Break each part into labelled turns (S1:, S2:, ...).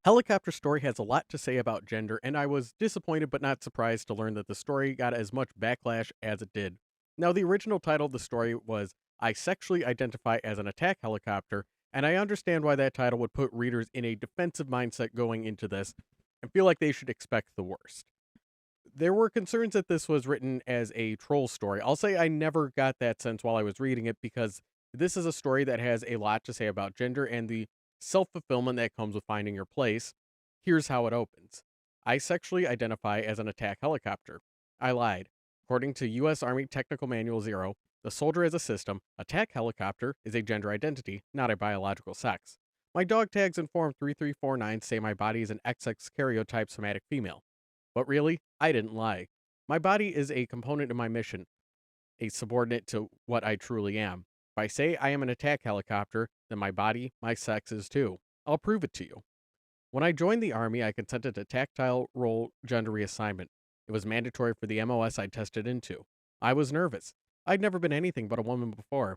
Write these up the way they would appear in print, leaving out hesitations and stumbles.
S1: Helicopter Story has a lot to say about gender, and I was disappointed but not surprised to learn that the story got as much backlash as it did. Now, the original title of the story was I Sexually Identify as an Attack Helicopter, and I understand why that title would put readers in a defensive mindset going into this and feel like they should expect the worst. There were concerns that this was written as a troll story. I'll say I never got that sense while I was reading it because this is a story that has a lot to say about gender and the self fulfillment that comes with finding your place. Here's how it opens. I sexually identify as an attack helicopter. I lied. According to U.S. Army Technical Manual 0, the soldier as a system, attack helicopter is a gender identity, not a biological sex. My dog tags in Form 3349 say my body is an XX karyotype somatic female. But really, I didn't lie. My body is a component of my mission, a subordinate to what I truly am. If I say I am an attack helicopter, then my body, my sex is too. I'll prove it to you. When I joined the Army, I consented to tactile role gender reassignment. It was mandatory for the MOS I tested into. I was nervous. I'd never been anything but a woman before,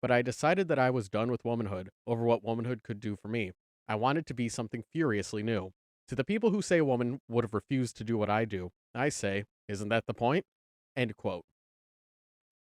S1: but I decided that I was done with womanhood over what womanhood could do for me. I wanted to be something furiously new. To the people who say a woman would have refused to do what I do, I say, isn't that the point? End quote.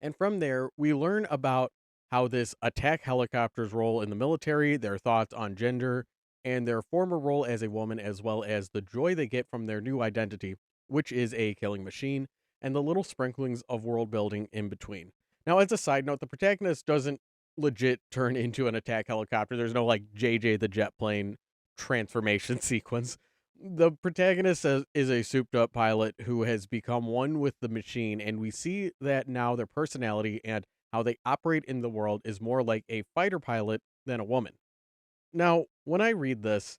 S1: And from there, we learn about how this attack helicopter's role in the military, their thoughts on gender, and their former role as a woman, as well as the joy they get from their new identity, which is a killing machine, and the little sprinklings of world building in between. Now, as a side note, the protagonist doesn't legit turn into an attack helicopter. There's no like JJ the jet plane transformation sequence. The protagonist is a souped up pilot who has become one with the machine, and we see that now their personality and how they operate in the world is more like a fighter pilot than a woman. Now, when I read this,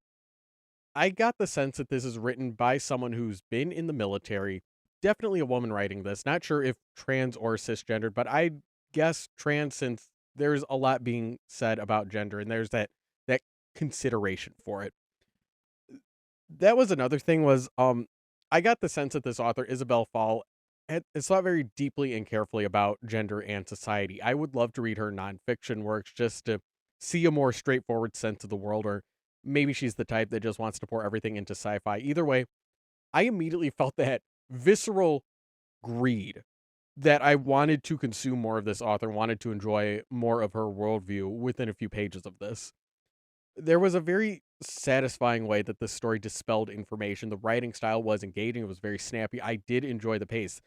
S1: I got the sense that this is written by someone who's been in the military, definitely a woman writing this. Not sure if trans or cisgendered, but I guess trans since there's a lot being said about gender and there's that consideration for it. That was another thing was, I got the sense that this author, Isabel Fall, has thought very deeply and carefully about gender and society. I would love to read her nonfiction works just to see a more straightforward sense of the world, or maybe she's the type that just wants to pour everything into sci-fi. Either way, I immediately felt that visceral greed that I wanted to consume more of this author, wanted to enjoy more of her worldview within a few pages of this. There was a very satisfying way that this story dispelled information. The writing style was engaging, it was very snappy. I did enjoy the pace.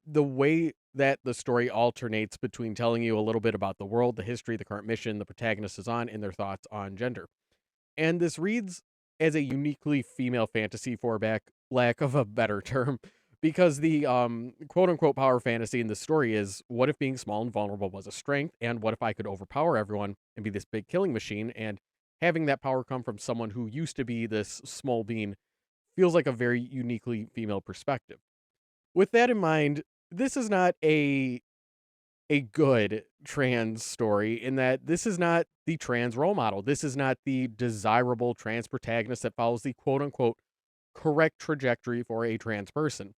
S1: The way that the story alternates between telling you a little bit about the world, the history, the current mission the protagonist is on, and their thoughts on gender. And this reads as a uniquely female fantasy for lack of a better term, because the quote unquote power fantasy in the story is what if being small and vulnerable was a strength, and what if I could overpower everyone and be this big killing machine, and having that power come from someone who used to be this small being feels like a very uniquely female perspective. With that in mind, this is not a good trans story in that this is not the trans role model. This is not the desirable trans protagonist that follows the quote unquote correct trajectory for a trans person.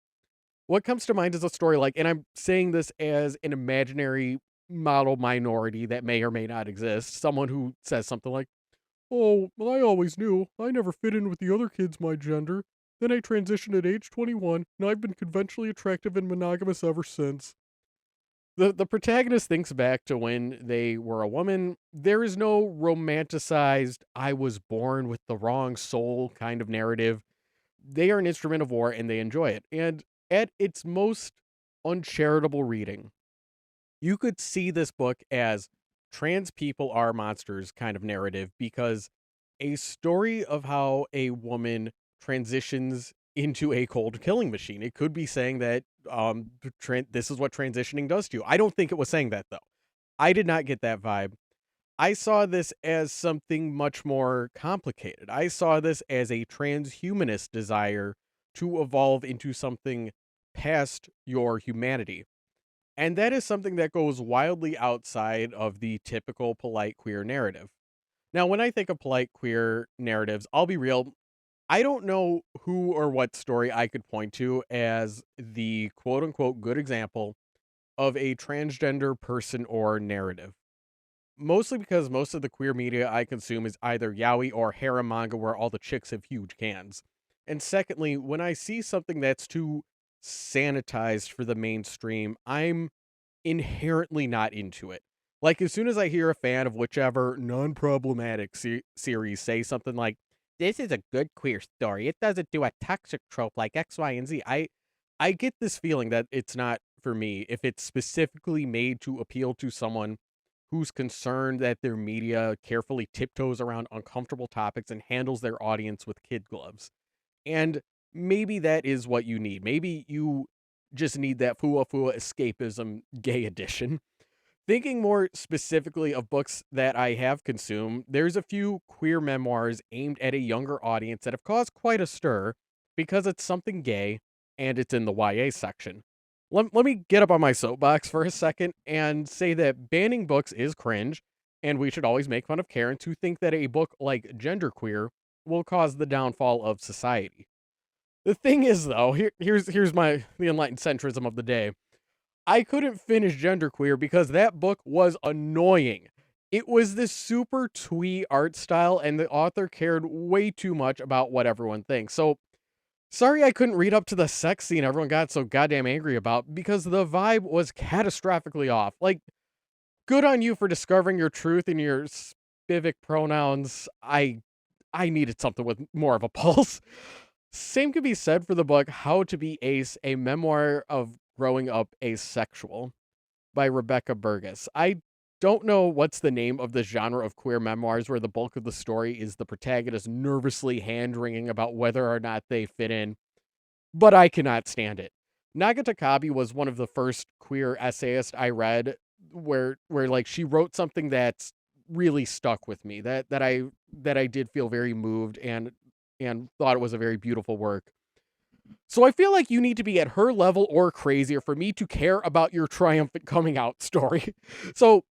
S1: What comes to mind is a story like, and I'm saying this as an imaginary model minority that may or may not exist, someone who says something like, "Oh, well, I always knew. I never fit in with the other kids my gender. Then I transitioned at age 21, and I've been conventionally attractive and monogamous ever since." The protagonist thinks back to when they were a woman. There is no romanticized "I was born with the wrong soul" kind of narrative. They are an instrument of war and they enjoy it. And at its most uncharitable reading, you could see this book as trans people are monsters kind of narrative, because a story of how a woman transitions into a cold killing machine. It could be saying that this is what transitioning does to you. I don't think it was saying that though. I did not get that vibe. I saw this as something much more complicated. I saw this as a transhumanist desire to evolve into something past your humanity. And that is something that goes wildly outside of the typical polite queer narrative. Now, when I think of polite queer narratives, I'll be real, I don't know who or what story I could point to as the quote unquote good example of a transgender person or narrative. mostly because most of the queer media I consume is either yaoi or harem manga where all the chicks have huge cans. And secondly, when I see something that's too sanitized for the mainstream, I'm inherently not into it. Like, as soon as I hear a fan of whichever non-problematic series say something like, "This is a good queer story. It doesn't do a toxic trope like X, Y, and Z," I get this feeling that it's not for me if it's specifically made to appeal to someone who's concerned that their media carefully tiptoes around uncomfortable topics and handles their audience with kid gloves. And maybe that is what you need. Maybe you just need that fua fua escapism gay edition. Thinking more specifically of books that I have consumed, there's a few queer memoirs aimed at a younger audience that have caused quite a stir because it's something gay and it's in the YA section. Let me get up on my soapbox for a second and say that banning books is cringe, and we should always make fun of Karens who think that a book like Genderqueer will cause the downfall of society. The thing is, though, here's my the enlightened centrism of the day. I couldn't finish Genderqueer because that book was annoying. It was this super twee art style, and the author cared way too much about what everyone thinks. So, sorry I couldn't read up to the sex scene everyone got so goddamn angry about, because the vibe was catastrophically off. Like, good on you for discovering your truth in your spivic pronouns. I needed something with more of a pulse. Same could be said for the book How to Be Ace, a memoir of growing up asexual by Rebecca Burgess. I don't know what's the name of the genre of queer memoirs where the bulk of the story is the protagonist nervously hand-wringing about whether or not they fit in, but I cannot stand it. Naga Takabi was one of the first queer essayists I read where like she wrote something that's really stuck with me that I did feel very moved and thought it was a very beautiful work. So I feel like you need to be at her level or crazier for me to care about your triumphant coming out story. So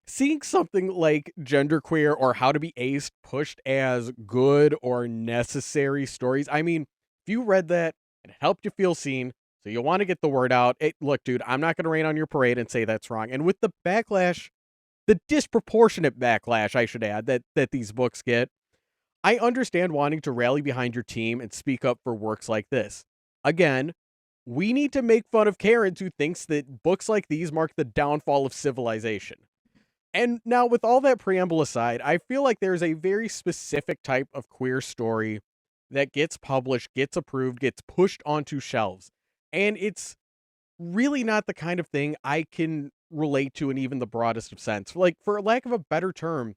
S1: seeing something like Genderqueer or How to Be Aced pushed as good or necessary stories, I mean, if you read that and it helped you feel seen, so you want to get the word out, look, dude, I'm not going to rain on your parade and say that's wrong. And with the backlash, the disproportionate backlash, I should add, that these books get, I understand wanting to rally behind your team and speak up for works like this. Again, we need to make fun of Karens who thinks that books like these mark the downfall of civilization. And now, with all that preamble aside, I feel like there's a very specific type of queer story that gets published, gets approved, gets pushed onto shelves. And it's really not the kind of thing I can relate to in even the broadest of sense. Like, for lack of a better term,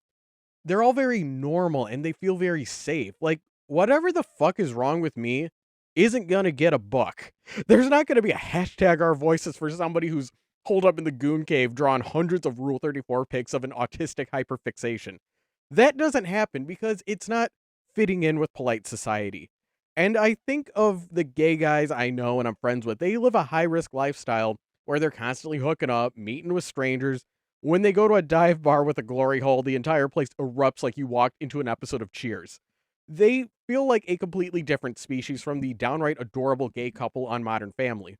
S1: they're all very normal and they feel very safe. Like, whatever the fuck is wrong with me isn't gonna get a book. There's not gonna be a hashtag our voices for somebody who's holed up in the goon cave drawing hundreds of Rule 34 pics of an autistic hyperfixation. That doesn't happen because it's not fitting in with polite society. And I think of the gay guys I know and I'm friends with, they live a high risk lifestyle where they're constantly hooking up, meeting with strangers. When they go to a dive bar with a glory hole, the entire place erupts like you walked into an episode of Cheers. They feel like a completely different species from the downright adorable gay couple on Modern Family.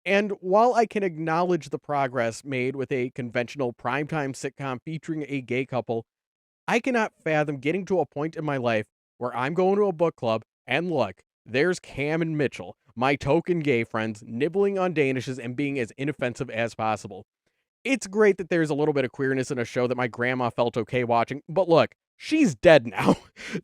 S1: And while I can acknowledge the progress made with a conventional primetime sitcom featuring a gay couple, I cannot fathom getting to a point in my life where I'm going to a book club and look, there's Cam and Mitchell, my token gay friends, nibbling on Danishes and being as inoffensive as possible. It's great that there's a little bit of queerness in a show that my grandma felt okay watching, but look, she's dead now.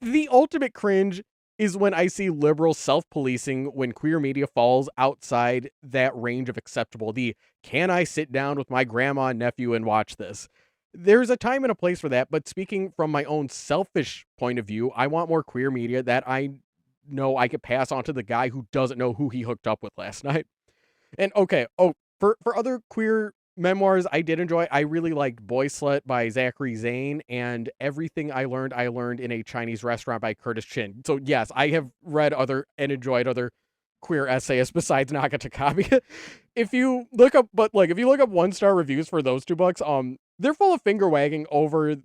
S1: The ultimate cringe is when I see liberal self-policing when queer media falls outside that range of acceptable. The can I sit down with my grandma and nephew and watch this? There's a time and a place for that, but speaking from my own selfish point of view, I want more queer media that I know I could pass on to the guy who doesn't know who he hooked up with last night. And okay, for other queer memoirs I did enjoy, I really liked Boy Slut by Zachary Zane and Everything I Learned in a Chinese Restaurant by Curtis Chin. So yes, I have read other and enjoyed other queer essayists besides Naga Takabe. If you look up one-star reviews for those two books, they're full of finger wagging over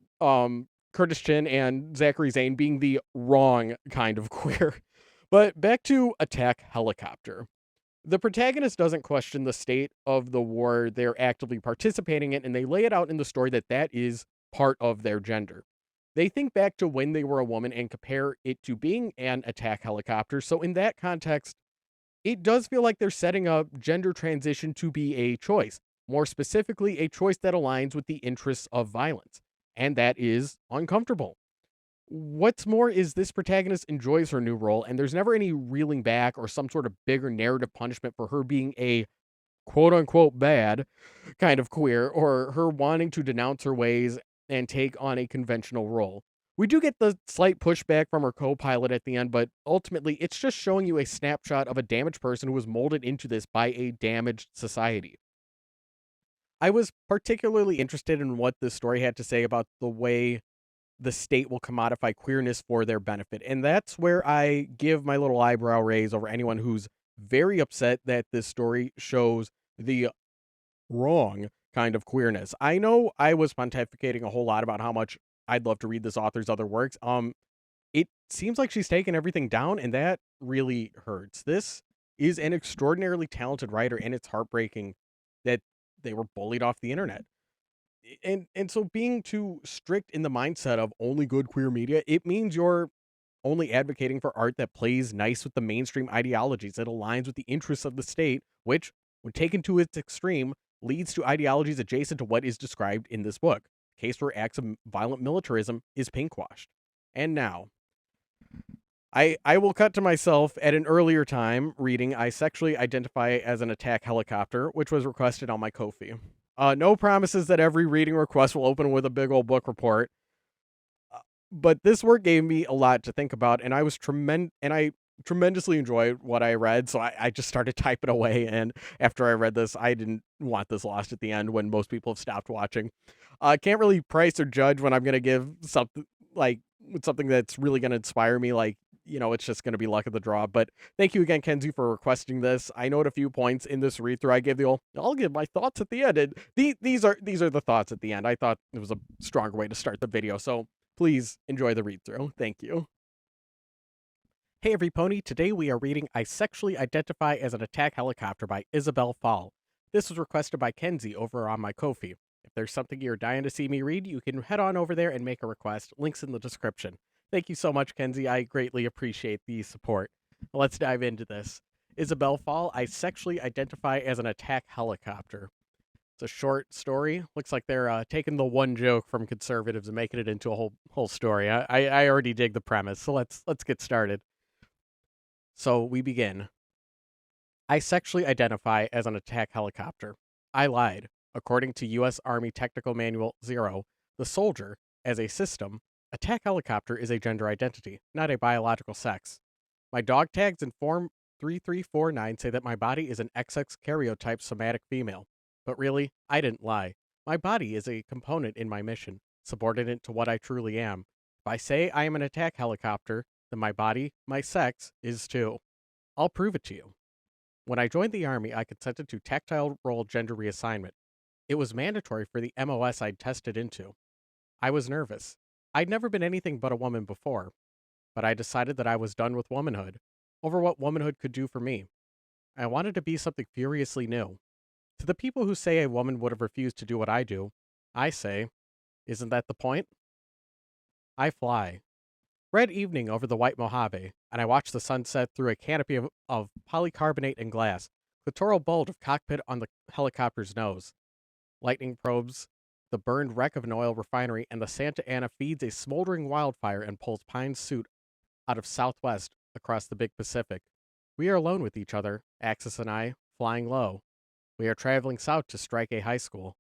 S1: Curtis Chin and Zachary Zane being the wrong kind of queer. But back to Attack Helicopter. The protagonist doesn't question the state of the war they're actively participating in, and they lay it out in the story that is part of their gender. They think back to when they were a woman and compare it to being an attack helicopter. So, in that context, it does feel like they're setting up gender transition to be a choice, more specifically, a choice that aligns with the interests of violence. And that is uncomfortable. What's more is this protagonist enjoys her new role, and there's never any reeling back or some sort of bigger narrative punishment for her being a quote unquote bad kind of queer or her wanting to denounce her ways and take on a conventional role. We do get the slight pushback from her co pilot at the end, but ultimately it's just showing you a snapshot of a damaged person who was molded into this by a damaged society. I was particularly interested in what this story had to say about the way the state will commodify queerness for their benefit. And that's where I give my little eyebrow raise over anyone who's very upset that this story shows the wrong kind of queerness. I know I was pontificating a whole lot about how much I'd love to read this author's other works. It seems like she's taken everything down, and that really hurts. This is an extraordinarily talented writer, and it's heartbreaking that they were bullied off the internet. And so being too strict in the mindset of only good queer media, it means you're only advocating for art that plays nice with the mainstream ideologies. It aligns with the interests of the state, which, when taken to its extreme, leads to ideologies adjacent to what is described in this book. Case where acts of violent militarism is pinkwashed. And now, I will cut to myself at an earlier time reading I Sexually Identify as an Attack Helicopter, which was requested on my Ko-fi. No promises that every reading request will open with a big old book report, but this work gave me a lot to think about, and I tremendously enjoyed what I read, so I just started typing away, and after I read this, I didn't want this lost at the end when most people have stopped watching. I can't really price or judge when I'm going to give something that's really going to inspire me, it's just going to be luck of the draw. But thank you again, Kenzie, for requesting this. I know at a few points in this read through, I gave I'll give my thoughts at the end. And these are the thoughts at the end. I thought it was a stronger way to start the video. So please enjoy the read through. Thank you. Hey, every pony. Today we are reading I Sexually Identify as an Attack Helicopter by Isabel Fall. This was requested by Kenzie over on my Ko-fi. If there's something you're dying to see me read, you can head on over there and make a request. Links in the description. Thank you so much, Kenzie. I greatly appreciate the support. Let's dive into this. Isabel Fall, I Sexually Identify as an Attack Helicopter. It's a short story. Looks like they're taking the one joke from conservatives and making it into a whole story. I already dig the premise, so let's get started. So we begin. I sexually identify as an attack helicopter. I lied. According to U.S. Army Technical Manual 0, the soldier, as a system, attack helicopter is a gender identity, not a biological sex. My dog tags in Form 3349 say that my body is an XX karyotype somatic female. But really, I didn't lie. My body is a component in my mission, subordinate to what I truly am. If I say I am an attack helicopter, then my body, my sex, is too. I'll prove it to you. When I joined the Army, I consented to tactile role gender reassignment. It was mandatory for the MOS I'd tested into. I was nervous. I'd never been anything but a woman before, but I decided that I was done with womanhood, over what womanhood could do for me. I wanted to be something furiously new. To the people who say a woman would have refused to do what I do, I say, isn't that the point? I fly. Red evening over the white Mojave, and I watch the sunset through a canopy of polycarbonate and glass, clitoral bulge of cockpit on the helicopter's nose. Lightning probes the burned wreck of an oil refinery, and the Santa Ana feeds a smoldering wildfire and pulls pine soot out of southwest across the big Pacific. We are alone with each other, Axis and I, flying low. We are traveling south to strike a high school.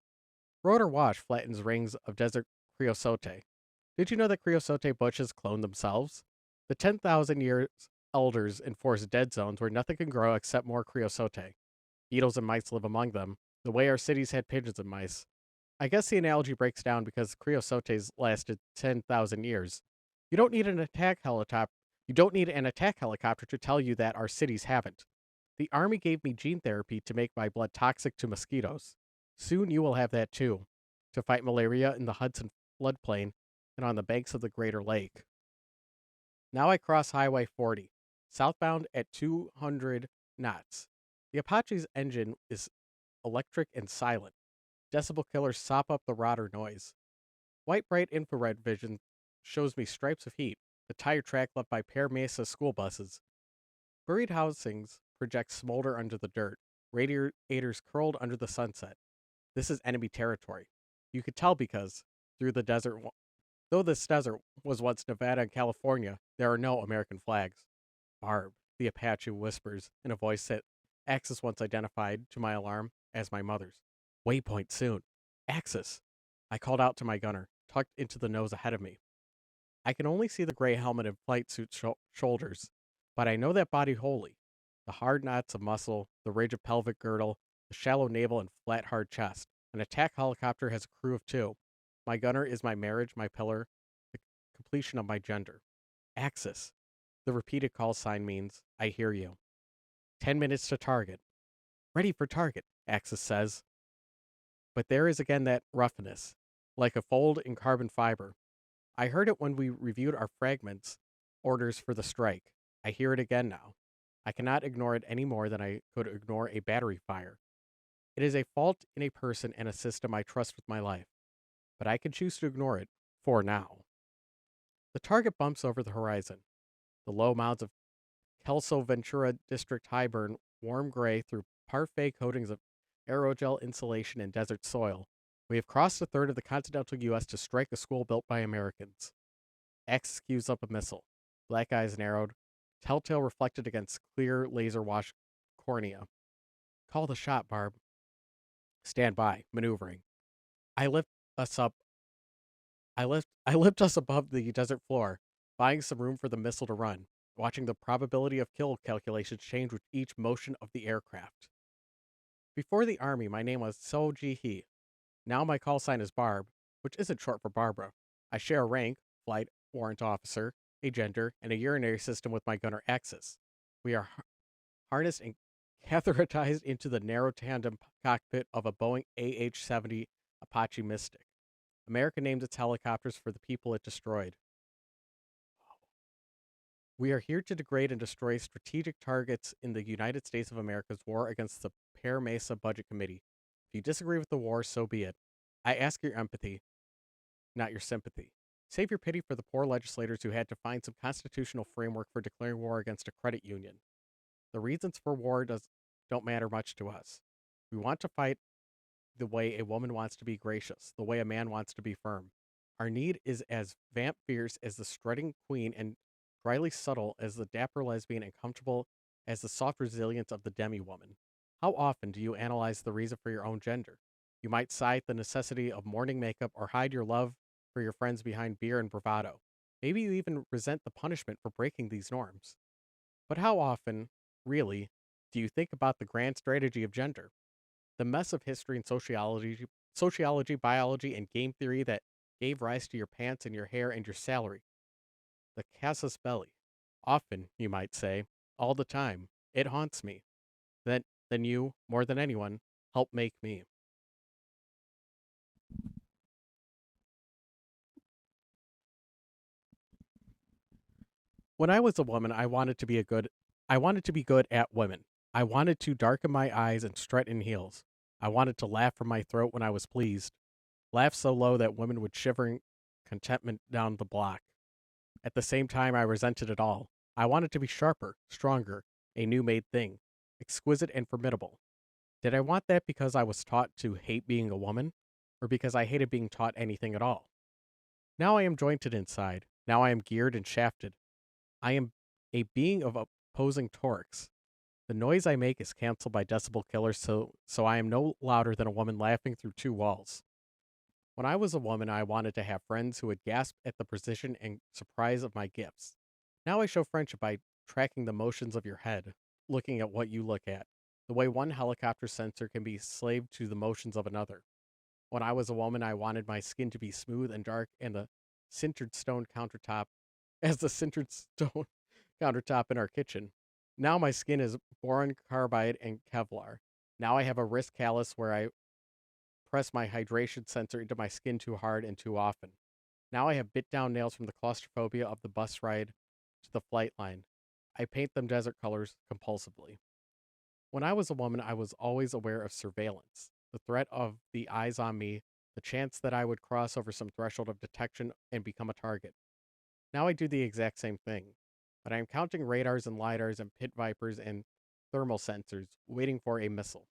S1: Rotor wash flattens rings of desert creosote. Did you know that creosote bushes clone themselves? The 10,000 years elders enforce dead zones where nothing can grow except more creosote. Beetles and mice live among them, the way our cities had pigeons and mice. I guess the analogy breaks down because creosotes lasted 10,000 years. You don't need an attack helicopter. You don't need an attack helicopter to tell you that our cities haven't. The Army gave me gene therapy to make my blood toxic to mosquitoes. Soon you will have that too, to fight malaria in the Hudson floodplain and on the banks of the Greater Lake. Now I cross Highway 40, southbound at 200 knots. The Apache's engine is electric and silent. Decibel killers sop up the rotor noise. White bright infrared vision shows me stripes of heat, the tire track left by Pear Mesa school buses. Buried housings project smolder under the dirt, radiators curled under the sunset. This is enemy territory. You could tell because, through the desert, though this desert was once Nevada and California, there are no American flags. Barb, the Apache whispers in a voice that Axis once identified, to my alarm, as my mother's. Waypoint soon. Axis. I called out to my gunner, tucked into the nose ahead of me. I can only see the gray helmet and flight suit shoulders, but I know that body wholly. The hard knots of muscle, the ridge of pelvic girdle, the shallow navel and flat hard chest. An attack helicopter has a crew of two. My gunner is my marriage, my pillar, the completion of my gender. Axis. The repeated call sign means, I hear you. 10 minutes to target. Ready for target, Axis says. But there is again that roughness, like a fold in carbon fiber. I heard it when we reviewed our fragments orders for the strike. I hear it again now. I cannot ignore it any more than I could ignore a battery fire. It is a fault in a person and a system I trust with my life, but I can choose to ignore it for now. The target bumps over the horizon. The low mounds of Kelso Ventura District High burn warm gray through parfait coatings of aerogel insulation and desert soil. We have crossed a third of the continental U.S. to strike a school built by Americans. X skews up a missile. Black eyes narrowed, telltale reflected against clear laser wash cornea. Call the shot, Barb. Stand by, maneuvering. I lift us up. I lift us above the desert floor, buying some room for the missile to run, watching the probability of kill calculations change with each motion of the aircraft. Before the Army, my name was So Ji Hee. Now my call sign is Barb, which isn't short for Barbara. I share a rank, flight warrant officer, a gender, and a urinary system with my gunner Axis. We are harnessed and catheterized into the narrow tandem cockpit of a Boeing AH-70 Apache Mystic. America named its helicopters for the people it destroyed. We are here to degrade and destroy strategic targets in the United States of America's war against the Pear Mesa Budget Committee. If you disagree with the war, so be it. I ask your empathy, not your sympathy. Save your pity for the poor legislators who had to find some constitutional framework for declaring war against a credit union. The reasons for war don't matter much to us. We want to fight the way a woman wants to be gracious, the way a man wants to be firm. Our need is as vamp fierce as the strutting queen and dryly subtle as the dapper lesbian and comfortable as the soft resilience of the demi-woman. How often do you analyze the reason for your own gender? You might cite the necessity of morning makeup or hide your love for your friends behind beer and bravado. Maybe you even resent the punishment for breaking these norms. But how often, really, do you think about the grand strategy of gender? The mess of history and sociology, biology, and game theory that gave rise to your pants and your hair and your salary. The casus belli. Often, you might say, all the time. It haunts me. Then you, more than anyone, help make me. When I was a woman, I wanted to be good at women. I wanted to darken my eyes and strut in heels. I wanted to laugh from my throat when I was pleased. Laugh so low that women would shiver in contentment down the block. At the same time, I resented it all. I wanted to be sharper, stronger, a new made thing, exquisite and formidable. Did I want that because I was taught to hate being a woman, or because I hated being taught anything at all? Now I am jointed inside. Now I am geared and shafted. I am a being of opposing torques. The noise I make is canceled by decibel killers, so I am no louder than a woman laughing through two walls. When I was a woman, I wanted to have friends who would gasp at the precision and surprise of my gifts. Now I show friendship by tracking the motions of your head, looking at what you look at, the way one helicopter sensor can be slave to the motions of another. When I was a woman, I wanted my skin to be smooth and dark and the sintered stone countertop as the sintered stone countertop in our kitchen. Now my skin is boron carbide and Kevlar. Now I have a wrist callus where I press my hydration sensor into my skin too hard and too often. Now I have bit down nails from the claustrophobia of the bus ride to the flight line. I paint them desert colors compulsively. When I was a woman, I was always aware of surveillance, the threat of the eyes on me, the chance that I would cross over some threshold of detection and become a target. Now I do the exact same thing, but I am counting radars and lidars and pit vipers and thermal sensors, waiting for a missile.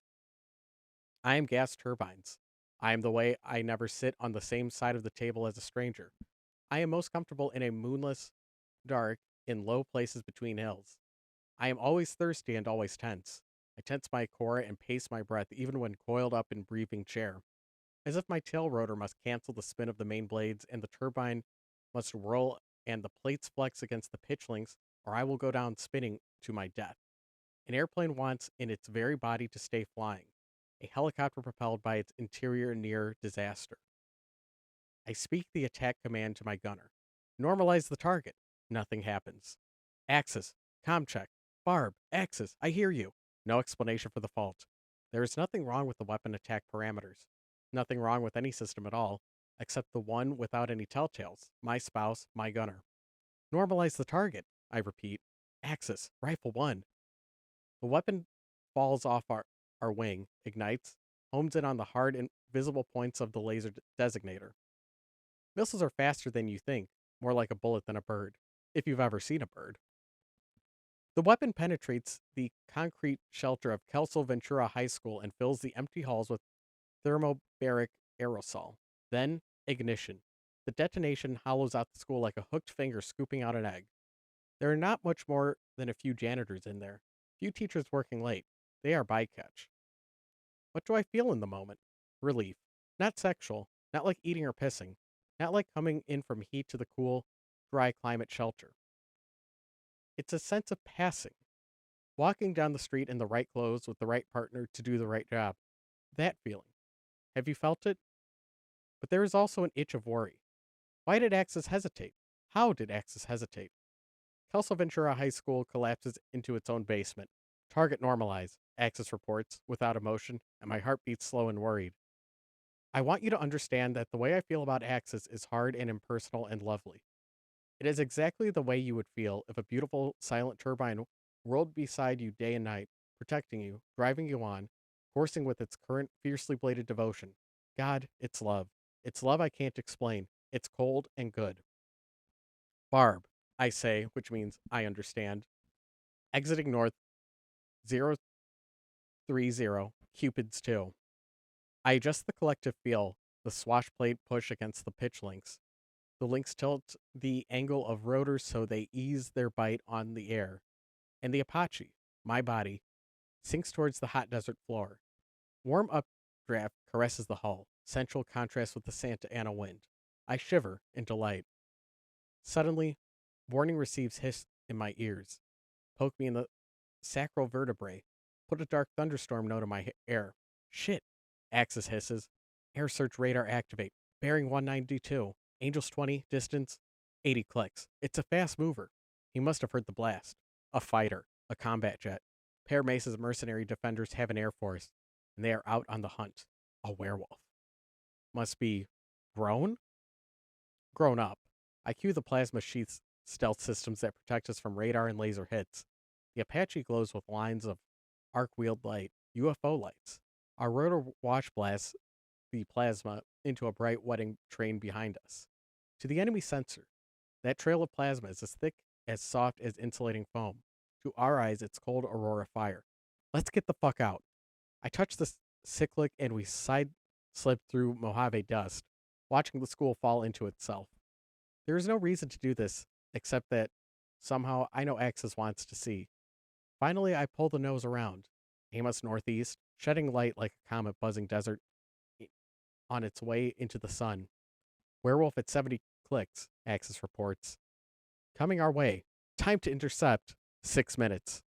S1: I am gas turbines. I am the way I never sit on the same side of the table as a stranger. I am most comfortable in a moonless dark in low places between hills. I am always thirsty and always tense. I tense my core and pace my breath even when coiled up in breathing chair, as if my tail rotor must cancel the spin of the main blades and the turbine must whirl and the plates flex against the pitch links, or I will go down spinning to my death. An airplane wants in its very body to stay flying, a helicopter propelled by its interior near disaster. I speak the attack command to my gunner. Normalize the target. Nothing happens. Axis. Com check. Barb. Axis. I hear you. No explanation for the fault. There is nothing wrong with the weapon attack parameters. Nothing wrong with any system at all, except the one without any telltales. My spouse, my gunner. Normalize the target. I repeat. Axis. Rifle 1. The weapon falls off our wing, ignites, homes in on the hard and visible points of the laser designator. Missiles are faster than you think, more like a bullet than a bird, if you've ever seen a bird. The weapon penetrates the concrete shelter of Kelso Ventura High School and fills the empty halls with thermobaric aerosol. Then, ignition. The detonation hollows out the school like a hooked finger scooping out an egg. There are not much more than a few janitors in there, few teachers working late. They are bycatch. What do I feel in the moment? Relief. Not sexual, not like eating or pissing, not like coming in from heat to the cool, dry climate shelter. It's a sense of passing, walking down the street in the right clothes with the right partner to do the right job. That feeling. Have you felt it? But there is also an itch of worry. Why did Axis hesitate? How did Axis hesitate? Kelso Ventura High School collapses into its own basement. Target normalize, Axis reports, without emotion, and my heart beats slow and worried. I want you to understand that the way I feel about Axis is hard and impersonal and lovely. It is exactly the way you would feel if a beautiful, silent turbine whirled beside you day and night, protecting you, driving you on, coursing with its current fiercely bladed devotion. God, it's love. It's love I can't explain. It's cold and good. Barb, I say, which means I understand. Exiting north, 030, Cupid's 2. I adjust the collective feel, the swashblade push against the pitch links. The links tilt the angle of rotors so they ease their bite on the air. And the Apache, my body, sinks towards the hot desert floor. Warm updraft caresses the hull, sensual contrast with the Santa Ana wind. I shiver in delight. Suddenly, warning receives hiss in my ears. Poke me in the sacral vertebrae. Put a dark thunderstorm note in my air. Shit. Axis hisses. Air search radar activate. Bearing 192. Angels 20. Distance 80 clicks. It's a fast mover. He must have heard the blast. A fighter. A combat jet. Pear Mesa's mercenary defenders have an air force, and they are out on the hunt. A werewolf. Must be grown? Grown up. I cue the plasma sheath's stealth systems that protect us from radar and laser hits. The Apache glows with lines of arc-wheeled light, UFO lights. Our rotor wash blasts the plasma into a bright wedding train behind us. To the enemy sensor, that trail of plasma is as thick, as soft as insulating foam. To our eyes, it's cold aurora fire. Let's get the fuck out. I touch the cyclic and we side slip through Mojave dust, watching the school fall into itself. There is no reason to do this, except that somehow I know Axis wants to see. Finally, I pull the nose around. Aim us northeast, shedding light like a comet buzzing desert on its way into the sun. Werewolf at 70 clicks, Axis reports. Coming our way. Time to intercept. 6 minutes.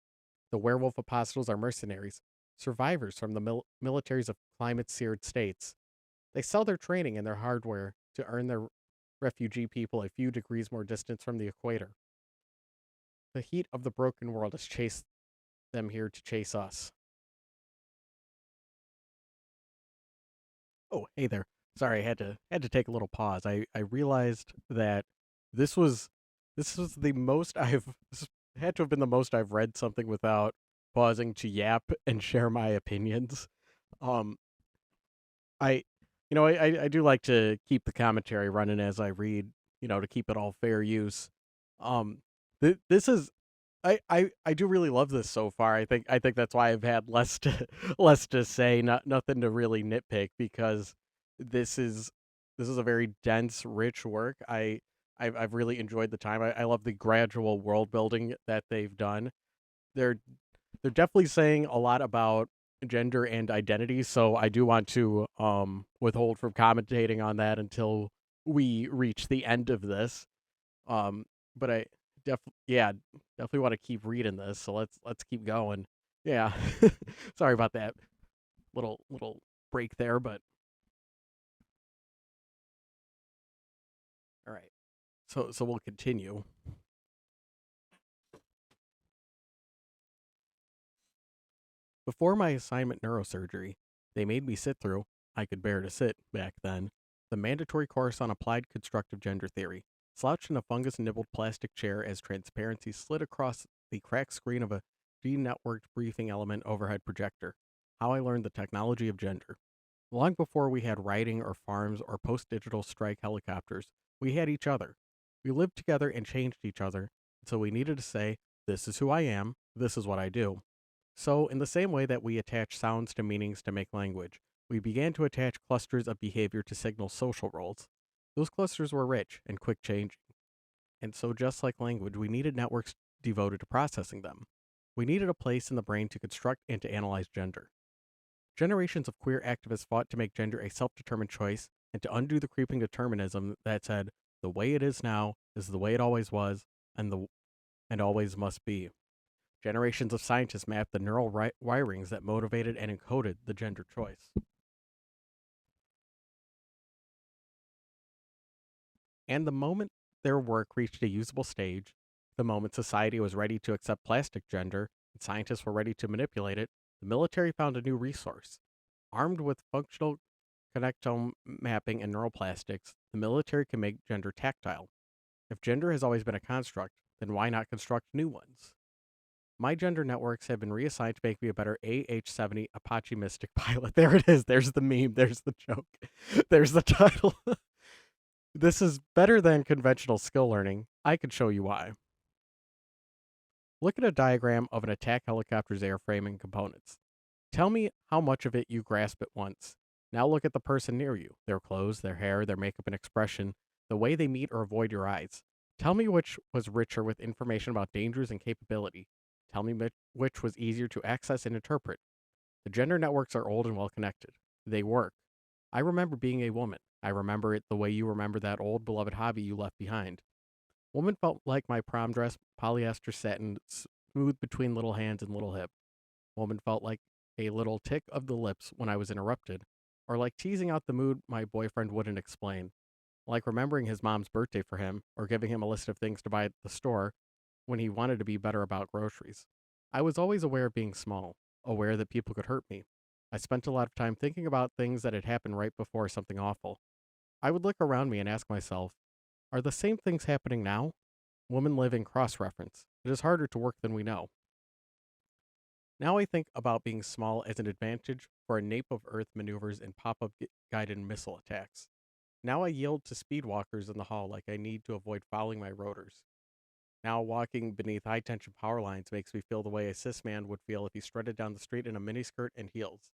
S1: The werewolf apostles are mercenaries, survivors from the militaries of climate-seared states. They sell their training and their hardware to earn their refugee people a few degrees more distant from the equator. The heat of the broken world has chased them here to chase us. Oh, hey there. Sorry, I had to take a little pause. I realized that this was the most this had to have been the most I've read something without pausing to yap and share my opinions. Um I I do like to keep the commentary running as I read, to keep it all fair use. Um, this is I do really love this so far. I think that's why I've had less to less to say, nothing to really nitpick because this is this is a very dense, rich work. I've really enjoyed the time. I love the gradual world building that they've done. They're they're definitely saying a lot about gender and identity, so I do want to withhold from commentating on that until we reach the end of this. Um, but I yeah, definitely want to keep reading this. So let's keep going. Yeah. Sorry about that little break there, but all right. So we'll continue. Before my assignment neurosurgery, they made me sit through, I could bear to sit back then, the mandatory course on applied constructive gender theory. Slouched in a fungus nibbled plastic chair as transparency slid across the cracked screen of a G-networked briefing element overhead projector. How I learned the technology of gender. Long before we had writing or farms or post digital strike helicopters, we had each other. We lived together and changed each other, so we needed to say, this is who I am, this is what I do. So, in the same way that we attach sounds to meanings to make language, we began to attach clusters of behavior to signal social roles. Those clusters were rich and quick changing, and so just like language, we needed networks devoted to processing them. We needed a place in the brain to construct and to analyze gender. Generations of queer activists fought to make gender a self determined choice and to undo the creeping determinism that said, the way it is now is the way it always was and always must be. Generations of scientists mapped the neural wirings that motivated and encoded the gender choice. And the moment their work reached a usable stage, the moment society was ready to accept plastic gender and scientists were ready to manipulate it, the military found a new resource. Armed with functional connectome mapping and neuroplastics, the military can make gender tactile. If gender has always been a construct, then why not construct new ones? My gender networks have been reassigned to make me a better AH-70 Apache Mystic pilot. There it is. There's the meme. There's the joke. There's the title. This is better than conventional skill learning. I could show you why. Look at a diagram of an attack helicopter's airframe and components. Tell me how much of it you grasp at once. Now look at the person near you, their clothes, their hair, their makeup and expression, the way they meet or avoid your eyes. Tell me which was richer with information about dangers and capability. Tell me which was easier to access and interpret. The gender networks are old and well connected. They work. I remember being a woman. I remember it the way you remember that old beloved hobby you left behind. Woman felt like my prom dress, polyester satin, smooth between little hands and little hip. Woman felt like a little tick of the lips when I was interrupted, or like teasing out the mood my boyfriend wouldn't explain, like remembering his mom's birthday for him, or giving him a list of things to buy at the store when he wanted to be better about groceries. I was always aware of being small, aware that people could hurt me. I spent a lot of time thinking about things that had happened right before something awful. I would look around me and ask myself, are the same things happening now? Women live in cross reference. It is harder to work than we know. Now I think about being small as an advantage for a nape of Earth maneuvers and pop up guided missile attacks. Now I yield to speedwalkers in the hall like I need to avoid fouling my rotors. Now walking beneath high tension power lines makes me feel the way a cis man would feel if he strutted down the street in a miniskirt and heels.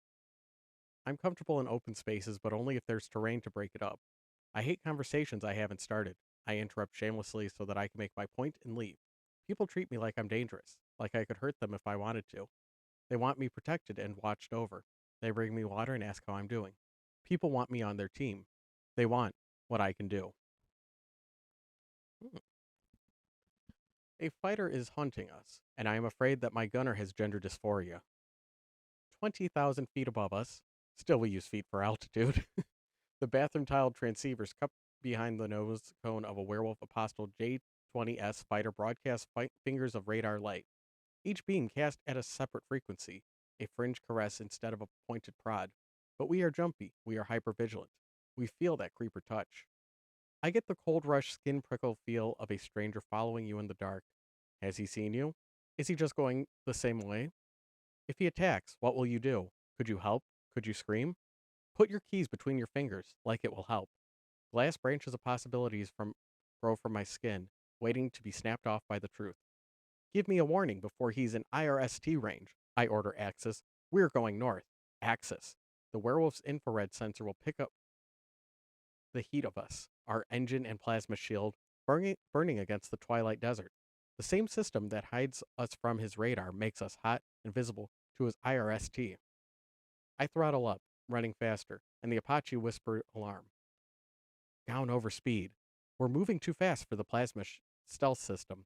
S1: I'm comfortable in open spaces, but only if there's terrain to break it up. I hate conversations I haven't started. I interrupt shamelessly so that I can make my point and leave. People treat me like I'm dangerous, like I could hurt them if I wanted to. They want me protected and watched over. They bring me water and ask how I'm doing. People want me on their team. They want what I can do. Hmm. A fighter is hunting us, and I am afraid that my gunner has gender dysphoria. 20,000 feet above us, still we use feet for altitude, the bathroom tiled transceivers cupped behind the nose cone of a werewolf apostle J-20S fighter broadcast fingers of radar light, each beam cast at a separate frequency, a fringe caress instead of a pointed prod. But we are jumpy, we are hypervigilant. We feel that creeper touch. I get the cold rush skin prickle feel of a stranger following you in the dark. Has he seen you? Is he just going the same way? If he attacks, what will you do? Could you help? Could you scream? Put your keys between your fingers, like it will help. Glass branches of possibilities grow from my skin, waiting to be snapped off by the truth. Give me a warning before he's in IRST range. I order Axis. We're going north. Axis. The werewolf's infrared sensor will pick up the heat of us, our engine and plasma shield, burning against the twilight desert. The same system that hides us from his radar makes us hot and visible to his IRST. I throttle up, running faster, and the Apache whispered alarm. Down over speed. We're moving too fast for the plasma stealth system,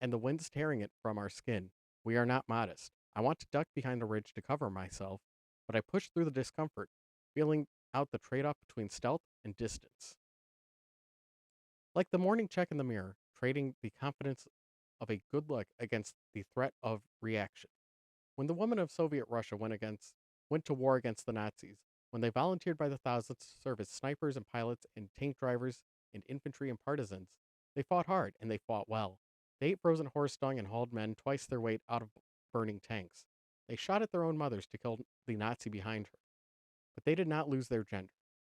S1: and the wind's tearing it from our skin. We are not modest. I want to duck behind a ridge to cover myself, but I push through the discomfort, feeling out the trade off between stealth and distance. Like the morning check in the mirror, trading the confidence of a good look against the threat of reaction. When the women of Soviet Russia went to war against the Nazis, when they volunteered by the thousands to serve as snipers and pilots and tank drivers and infantry and partisans, they fought hard and they fought well. They ate frozen horse dung and hauled men twice their weight out of burning tanks. They shot at their own mothers to kill the Nazi behind her. But they did not lose their gender.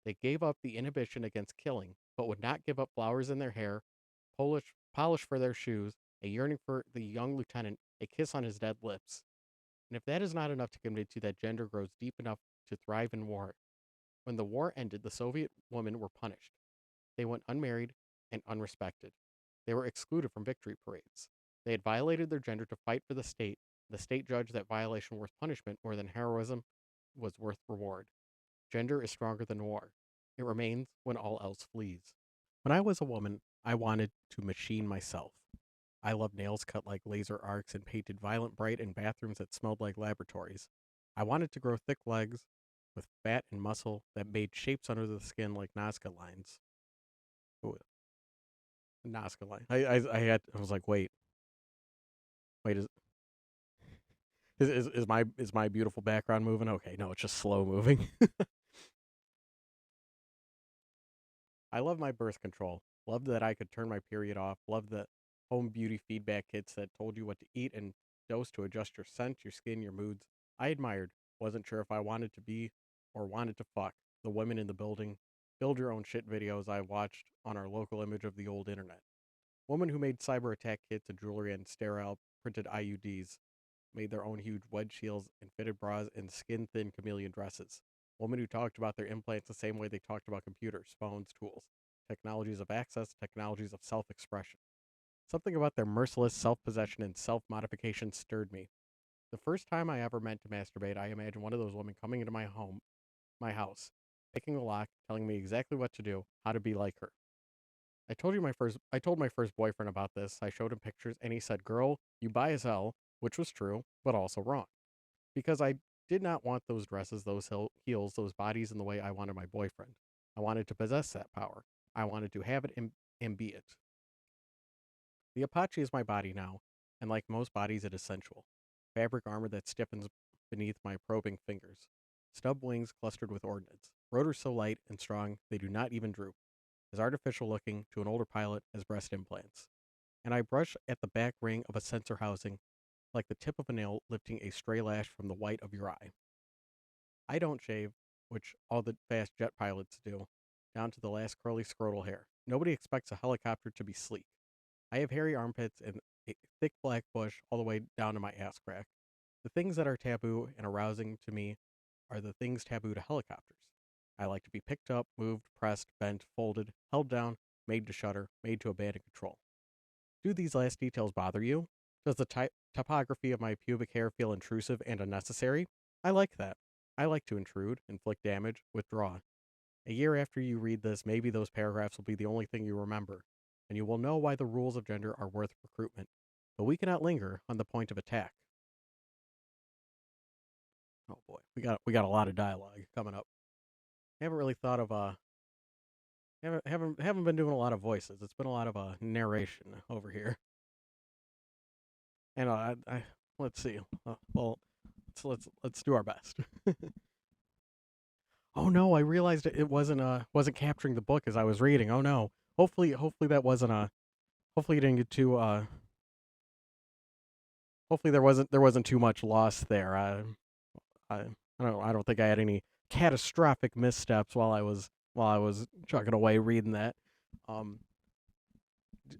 S1: They gave up the inhibition against killing, but would not give up flowers in their hair, polish for their shoes, a yearning for the young lieutenant, a kiss on his dead lips. And if that is not enough to convince you that gender grows deep enough to thrive in war, when the war ended, the Soviet women were punished. They went unmarried and unrespected. They were excluded from victory parades. They had violated their gender to fight for the state. The state judged that violation worth punishment more than heroism was worth reward. Gender is stronger than war. It remains when all else flees. When I was a woman, I wanted to machine myself. I loved nails cut like laser arcs and painted violent bright in bathrooms that smelled like laboratories. I wanted to grow thick legs with fat and muscle that made shapes under the skin like Nazca lines. Ooh, Nazca line. I was like, wait, is my beautiful background moving? Okay, no, it's just slow moving. I love my birth control. Loved that I could turn my period off. Loved the home beauty feedback kits that told you what to eat and dose to adjust your scent, your skin, your moods. I admired. Wasn't sure if I wanted to be or wanted to fuck the women in the building. Build your own shit videos I watched on our local image of the old internet. Women who made cyber attack kits of jewelry and sterile printed IUDs. Made their own huge wedge shields and fitted bras and skin thin chameleon dresses. Women who talked about their implants the same way they talked about computers, phones, tools, technologies of access, technologies of self expression. Something about their merciless self possession and self modification stirred me. The first time I ever meant to masturbate, I imagined one of those women coming into my house, picking the lock, telling me exactly what to do, how to be like her. I told my first boyfriend about this. I showed him pictures and he said, "Girl, you buy as hell," which was true, but also wrong. Because I did not want those dresses, those heels, those bodies in the way I wanted my boyfriend. I wanted to possess that power. I wanted to have it and be it. The Apache is my body now, and like most bodies, it is sensual. Fabric armor that stiffens beneath my probing fingers. Stub wings clustered with ordnance. Rotors so light and strong they do not even droop. As artificial looking to an older pilot as breast implants. And I brush at the back ring of a sensor housing like the tip of a nail lifting a stray lash from the white of your eye. I don't shave, which all the fast jet pilots do, down to the last curly scrotal hair. Nobody expects a helicopter to be sleek. I have hairy armpits and a thick black bush all the way down to my ass crack. The things that are taboo and arousing to me are the things taboo to helicopters. I like to be picked up, moved, pressed, bent, folded, held down, made to shudder, made to abandon control. Do these last details bother you? Does the topography of my pubic hair feel intrusive and unnecessary? I like that. I like to intrude, inflict damage, withdraw. A year after you read this, maybe those paragraphs will be the only thing you remember, and you will know why the rules of gender are worth recruitment. But we cannot linger on the point of attack. Oh boy, we got a lot of dialogue coming up. I haven't really thought of haven't been doing a lot of voices. It's been a lot of narration over here. And I let's see. Well, let's do our best. Oh no, I realized it wasn't capturing the book as I was reading. Oh no. Hopefully that wasn't hopefully you didn't get too hopefully there wasn't too much loss there. I I don't think I had any catastrophic missteps while I was chugging away reading that. Um,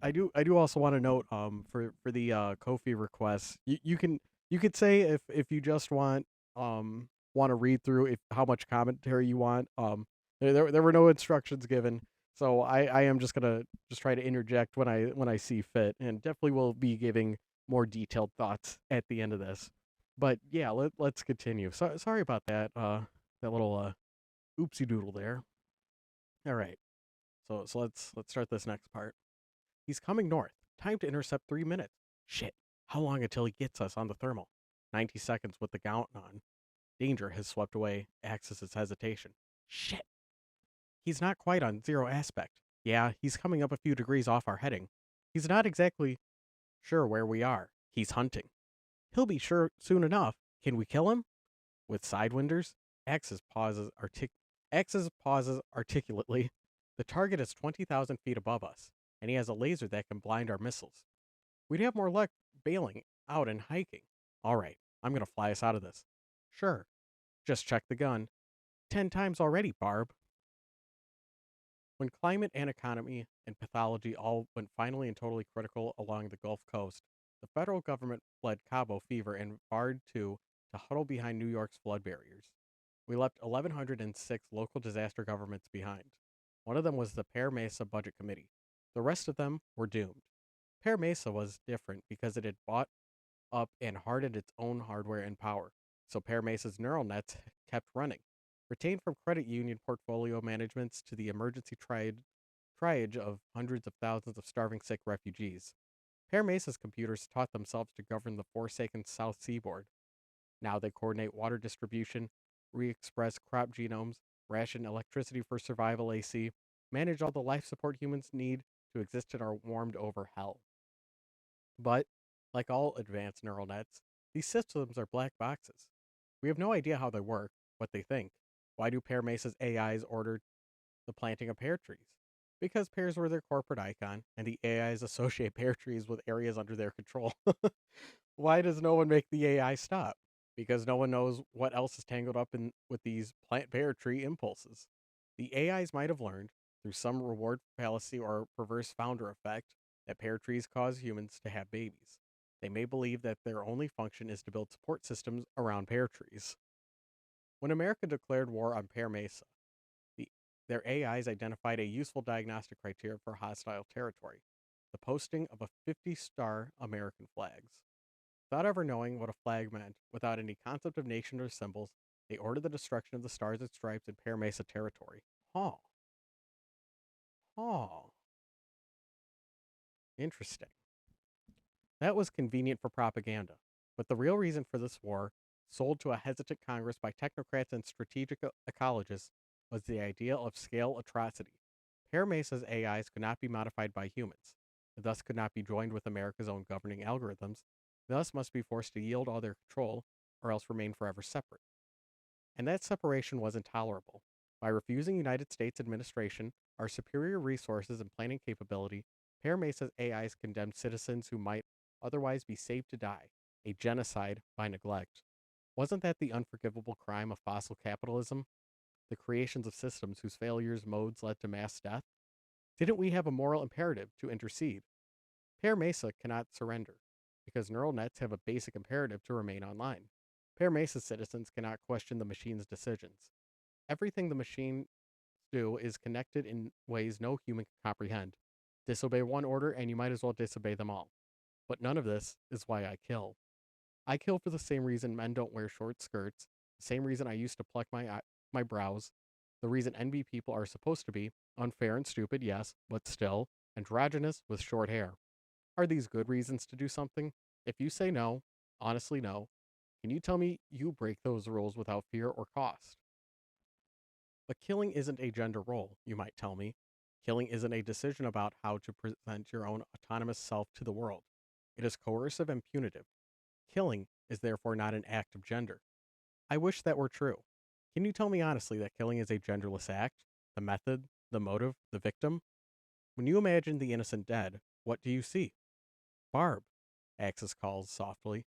S1: I do also want to note for the Kofi requests, you could say if you just want to read through if how much commentary you want. There were no instructions given, so I am just gonna just try to interject when I see fit, and definitely will be giving more detailed thoughts at the end of this. But yeah, let's continue. Sorry about that that little oopsie doodle there. All right, so let's start this next part. He's coming north. Time to intercept 3 minutes. Shit. How long until he gets us on the thermal? 90 seconds with the gaunt on. Danger has swept away Axis's hesitation. Shit. He's not quite on zero aspect. Yeah, he's coming up a few degrees off our heading. He's not exactly sure where we are. He's hunting. He'll be sure soon enough. Can we kill him? With sidewinders? Axis pauses articulately. The target is 20,000 feet above us, and he has a laser that can blind our missiles. We'd have more luck bailing out and hiking. All right, I'm going to fly us out of this. Sure. Just check the gun. 10 times already, Barb. When climate and economy and pathology all went finally and totally critical along the Gulf Coast, the federal government fled Cabo fever and barred to huddle behind New York's flood barriers. We left 1,106 local disaster governments behind. One of them was the Pear Mesa Budget Committee. The rest of them were doomed. Pear Mesa was different because it had bought up and hardened its own hardware and power, so Pear Mesa's neural nets kept running. Retained from credit union portfolio managements to the emergency triage of hundreds of thousands of starving sick refugees. Pear Mesa's computers taught themselves to govern the forsaken South Seaboard. Now they coordinate water distribution, re express crop genomes, ration electricity for survival AC, manage all the life support humans need to exist in our warmed over hell. But, like all advanced neural nets, these systems are black boxes. We have no idea how they work, what they think. Why do Pear Mesa's AIs order the planting of pear trees? Because pears were their corporate icon, and the AIs associate pear trees with areas under their control. Why does no one make the AI stop? Because no one knows what else is tangled up in with these plant pear tree impulses. The AIs might have learned, through some reward fallacy or perverse founder effect, that pear trees cause humans to have babies. They may believe that their only function is to build support systems around pear trees. When America declared war on Pear Mesa, the, their AIs identified a useful diagnostic criteria for hostile territory: the posting of a 50-star American flags. Without ever knowing what a flag meant, without any concept of nation or symbols, they ordered the destruction of the stars and stripes in Pear Mesa territory. Huh. Huh. Interesting. That was convenient for propaganda. But the real reason for this war, sold to a hesitant Congress by technocrats and strategic ecologists, was the idea of scale atrocity. Pear Mesa's AIs could not be modified by humans, and thus could not be joined with America's own governing algorithms, thus must be forced to yield all their control, or else remain forever separate. And that separation was intolerable. By refusing United States administration, our superior resources and planning capability, Pear Mesa's AIs condemned citizens who might otherwise be saved to die, a genocide by neglect. Wasn't that the unforgivable crime of fossil capitalism? The creations of systems whose failures modes led to mass death? Didn't we have a moral imperative to intercede? Pear Mesa cannot surrender, because neural nets have a basic imperative to remain online. Pear Mesa citizens cannot question the machine's decisions. Everything the machines do is connected in ways no human can comprehend. Disobey one order, and you might as well disobey them all. But none of this is why I kill. I kill for the same reason men don't wear short skirts, the same reason I used to pluck my brows, the reason NB people are supposed to be unfair and stupid, yes, but still androgynous with short hair. Are these good reasons to do something? If you say no, honestly no, can you tell me you break those rules without fear or cost? But killing isn't a gender role, you might tell me. Killing isn't a decision about how to present your own autonomous self to the world. It is coercive and punitive. Killing is therefore not an act of gender. I wish that were true. Can you tell me honestly that killing is a genderless act? The method, the motive, the victim? When you imagine the innocent dead, what do you see? Barb, Axis calls softly.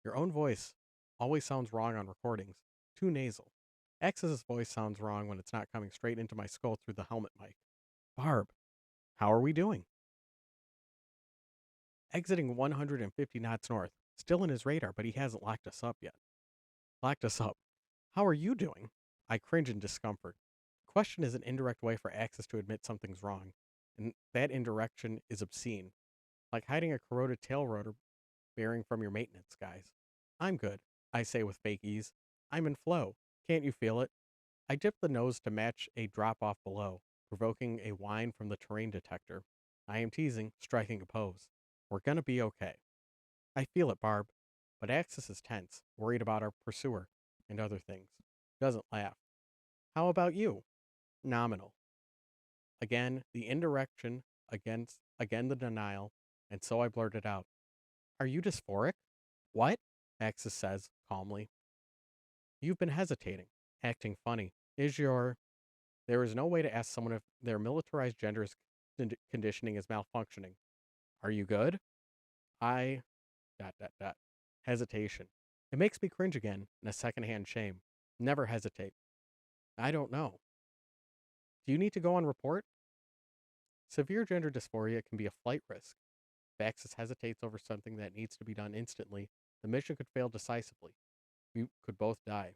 S1: Your own voice always sounds wrong on recordings, too nasal. Axis's voice sounds wrong when it's not coming straight into my skull through the helmet mic. Barb, how are we doing? Exiting 150 knots north. Still in his radar, but he hasn't locked us up yet. Locked us up. How are you doing? I cringe in discomfort. The question is an indirect way for Axis to admit something's wrong, and that indirection is obscene, like hiding a corroded tail rotor bearing from your maintenance guys. I'm good, I say with fake ease. I'm in flow. Can't you feel it? I dip the nose to match a drop off below, provoking a whine from the terrain detector. I am teasing, striking a pose. We're gonna be okay. I feel it, Barb. But Axis is tense, worried about our pursuer, and other things. Doesn't laugh. How about you? Nominal. Again, the indirection, again the denial, and so I blurted out. Are you dysphoric? What? Axis says, calmly. You've been hesitating, acting funny. There is no way to ask someone if their militarized gender's conditioning is malfunctioning. Are you good? I. Dot, dot, dot. Hesitation. It makes me cringe again, in a secondhand shame. Never hesitate. I don't know. Do you need to go on report? Severe gender dysphoria can be a flight risk. If Axis hesitates over something that needs to be done instantly, the mission could fail decisively. We could both die.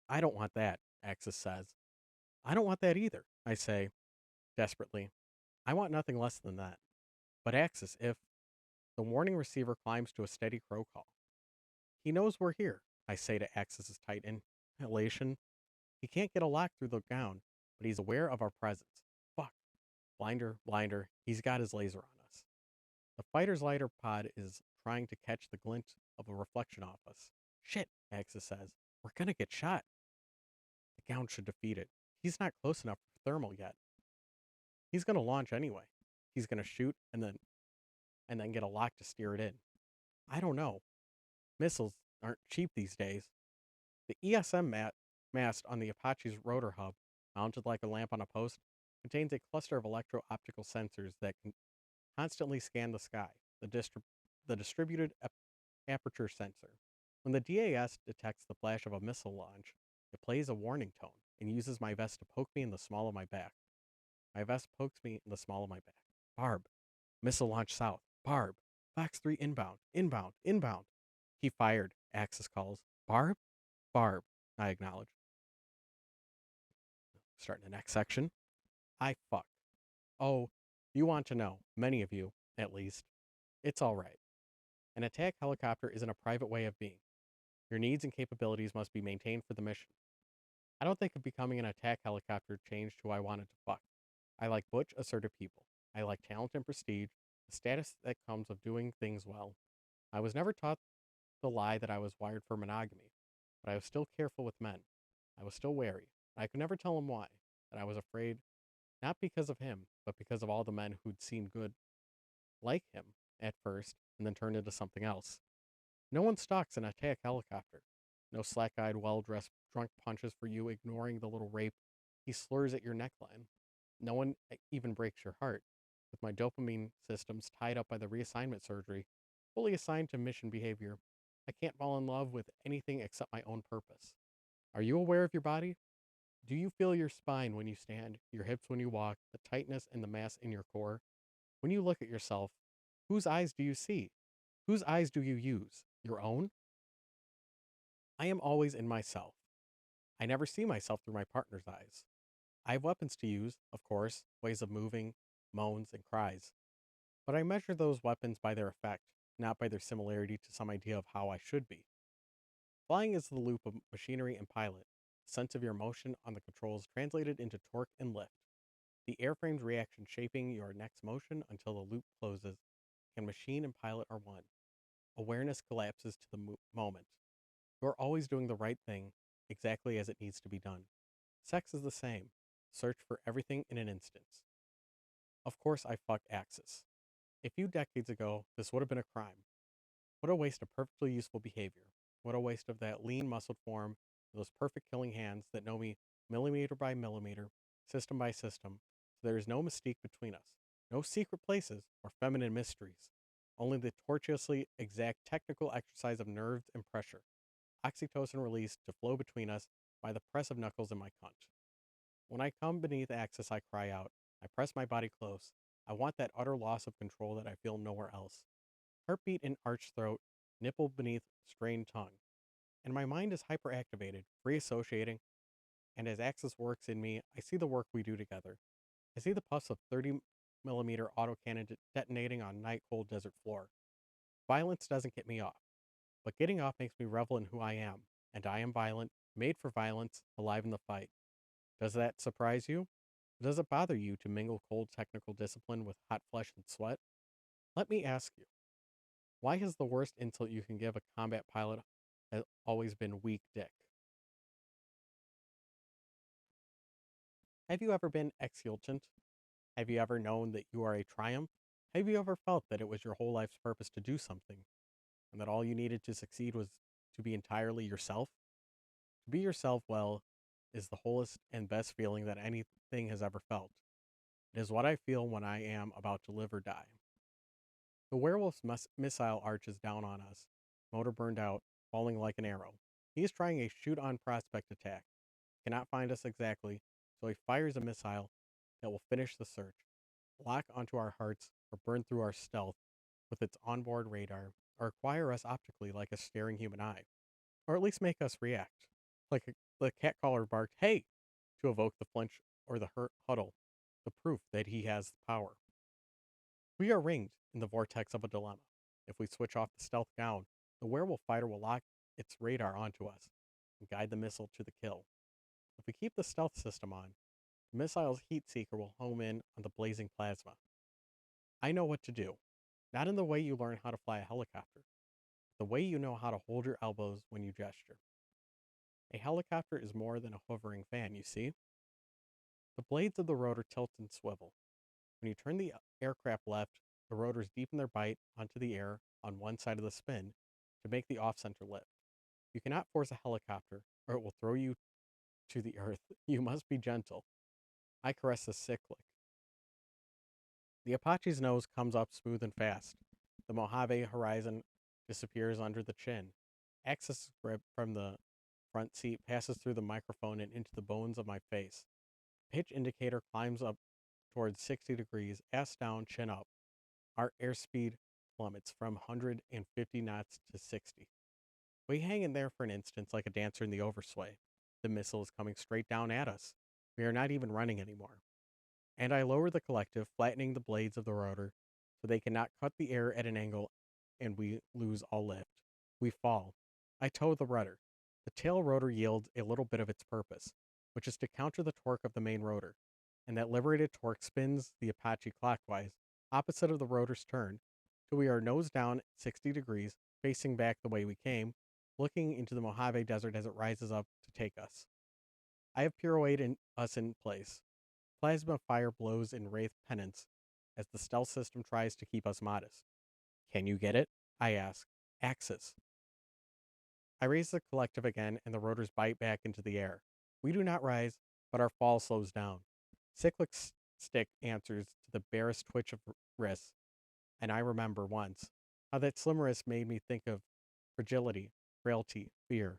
S1: I don't want that, Axis says. I don't want that either, I say, desperately. I want nothing less than that. But Axis, if the warning receiver climbs to a steady crow call. He knows we're here, I say to Axis's tight inhalation. He can't get a lock through the gown, but he's aware of our presence. Fuck. Blinder, blinder, he's got his laser on us. The fighter's lighter pod is trying to catch the glint of a reflection off us. Shit, Axis says. We're gonna get shot. The gown should defeat it. He's not close enough for thermal yet. He's gonna launch anyway. He's gonna shoot and then get a lock to steer it in. I don't know. Missiles aren't cheap these days. The ESM mast on the Apache's rotor hub, mounted like a lamp on a post, contains a cluster of electro-optical sensors that can constantly scan the sky, the distributed aperture sensor. When the DAS detects the flash of a missile launch, it plays a warning tone and uses my vest to poke me in the small of my back. My vest pokes me in the small of my back. Barb. Missile launch south. Barb. Fox 3 inbound. Inbound. Inbound. He fired, Axis calls. Barb? Barb, I acknowledge. Starting the next section. I fuck. Oh, you want to know, many of you, at least. It's all right. An attack helicopter isn't a private way of being. Your needs and capabilities must be maintained for the mission. I don't think of becoming an attack helicopter changed who I wanted to fuck. I like butch, assertive people. I like talent and prestige, the status that comes of doing things well. I was never taught the lie that I was wired for monogamy, but I was still careful with men. I was still wary. I could never tell him why, that I was afraid, not because of him, but because of all the men who'd seen good like him at first and then turned into something else. No one stalks an attack helicopter. No slack-eyed, well-dressed drunk punches for you, ignoring the little rape he slurs at your neckline. No one even breaks your heart. With my dopamine systems tied up by the reassignment surgery, fully assigned to mission behavior, I can't fall in love with anything except my own purpose. Are you aware of your body? Do you feel your spine when you stand, your hips when you walk, the tightness and the mass in your core? When you look at yourself, whose eyes do you see? Whose eyes do you use? Your own? I am always in myself. I never see myself through my partner's eyes. I have weapons to use, of course, ways of moving, moans, and cries. But I measure those weapons by their effect, not by their similarity to some idea of how I should be. Flying is the loop of machinery and pilot, the sense of your motion on the controls translated into torque and lift, the airframe's reaction shaping your next motion until the loop closes, and machine and pilot are one. Awareness collapses to the moment. You're always doing the right thing, exactly as it needs to be done. Sex is the same. Search for everything in an instance. Of course, I fuck Axis. A few decades ago, this would have been a crime. What a waste of perfectly useful behavior. What a waste of that lean, muscled form, those perfect killing hands that know me millimeter by millimeter, system by system, so there is no mystique between us, no secret places or feminine mysteries, only the tortuously exact technical exercise of nerves and pressure, oxytocin released to flow between us by the press of knuckles in my cunt. When I come beneath Axis, I cry out. I press my body close. I want that utter loss of control that I feel nowhere else. Heartbeat in arched throat, nipple beneath strained tongue. And my mind is hyperactivated, free associating, and as Axis works in me, I see the work we do together. I see the puffs of 30mm autocannon detonating on night cold desert floor. Violence doesn't get me off, but getting off makes me revel in who I am, and I am violent, made for violence, alive in the fight. Does that surprise you? Does it bother you to mingle cold technical discipline with hot flesh and sweat? Let me ask you, why has the worst insult you can give a combat pilot always been weak dick? Have you ever been exultant? Have you ever known that you are a triumph? Have you ever felt that it was your whole life's purpose to do something, and that all you needed to succeed was to be entirely yourself? To be yourself well is the wholest and best feeling that anything has ever felt. It is what I feel when I am about to live or die. The werewolf's missile arches down on us, motor burned out, falling like an arrow. He is trying a shoot-on prospect attack. Cannot find us exactly, so he fires a missile that will finish the search, lock onto our hearts, or burn through our stealth with its onboard radar, or acquire us optically like a staring human eye, or at least make us react. Like the cat caller barked, "Hey!" to evoke the flinch or the huddle, the proof that he has the power. We are ringed in the vortex of a dilemma. If we switch off the stealth gown, the werewolf fighter will lock its radar onto us and guide the missile to the kill. If we keep the stealth system on, the missile's heat seeker will home in on the blazing plasma. I know what to do. Not in the way you learn how to fly a helicopter, but the way you know how to hold your elbows when you gesture. A helicopter is more than a hovering fan, you see. The blades of the rotor tilt and swivel. When you turn the aircraft left, the rotors deepen their bite onto the air on one side of the spin to make the off-center lift. You cannot force a helicopter, or it will throw you to the earth. You must be gentle. I caress the cyclic. The Apache's nose comes up smooth and fast. The Mojave horizon disappears under the chin. Access grip from the front seat passes through the microphone and into the bones of my face. Pitch indicator climbs up towards 60 degrees, ass down, chin up. Our airspeed plummets from 150 knots to 60. We hang in there for an instant like a dancer in the oversway. The missile is coming straight down at us. We are not even running anymore. And I lower the collective, flattening the blades of the rotor so they cannot cut the air at an angle and we lose all lift. We fall. I tow the rudder. The tail rotor yields a little bit of its purpose, which is to counter the torque of the main rotor, and that liberated torque spins the Apache clockwise, opposite of the rotor's turn, till we are nose down at 60 degrees, facing back the way we came, looking into the Mojave Desert as it rises up to take us. I have pirouetted us in place. Plasma fire blows in wraith penance as the stealth system tries to keep us modest. Can you get it? I ask. Axis. I raise the collective again, and the rotors bite back into the air. We do not rise, but our fall slows down. Cyclic stick answers to the barest twitch of wrists, and I remember once how that slim wrist made me think of fragility, frailty, fear.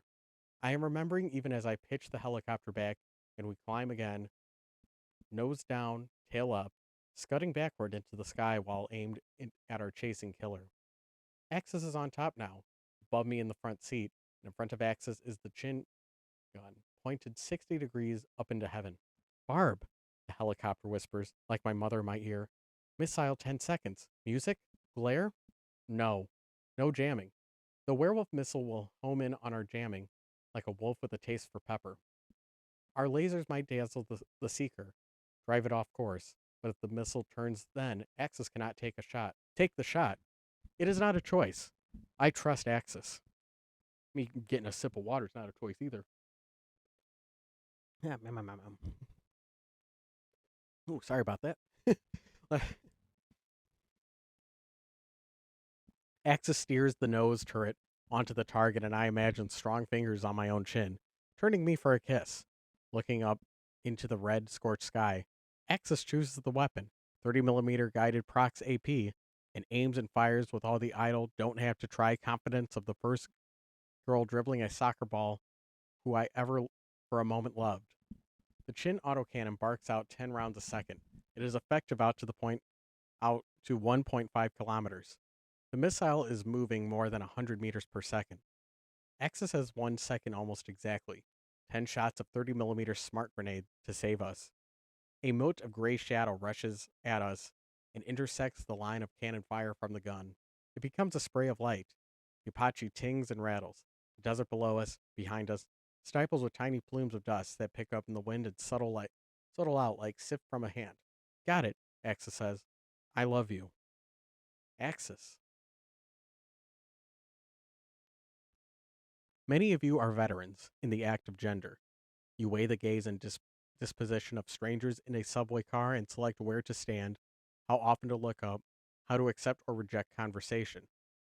S1: I am remembering even as I pitch the helicopter back and we climb again, nose down, tail up, scudding backward into the sky while aimed at our chasing killer. Axis is on top now, above me in the front seat, and in front of Axis is the chin gun, pointed 60 degrees up into heaven. Barb, the helicopter whispers, like my mother in my ear. Missile 10 seconds. Music? Glare? No. No jamming. The werewolf missile will home in on our jamming, like a wolf with a taste for pepper. Our lasers might dazzle the seeker, drive it off course, but if the missile turns then, Axis cannot take a shot. Take the shot. It is not a choice. I trust Axis. Me getting a sip of water is not a choice either. Yeah, Oh, sorry about that. Axis steers the nose turret onto the target, and I imagine strong fingers on my own chin, turning me for a kiss. Looking up into the red, scorched sky, Axis chooses the weapon, 30mm guided Prox AP, and aims and fires with all the idle, don't have to try confidence of the first girl dribbling a soccer ball who I ever for a moment loved. The chin autocannon barks out 10 rounds a second. It is effective out to 1.5 kilometers. The missile is moving more than 100 meters per second. Axis has 1 second almost exactly. 10 shots of 30 millimeter smart grenade to save us. A mote of gray shadow rushes at us and intersects the line of cannon fire from the gun. It becomes a spray of light. The Apache tings and rattles. The desert below us, behind us, stifles with tiny plumes of dust that pick up in the wind and settle out like sift from a hand. Got it, Axis says. I love you. Axis. Many of you are veterans in the act of gender. You weigh the gaze and disposition of strangers in a subway car and select where to stand, how often to look up, how to accept or reject conversation.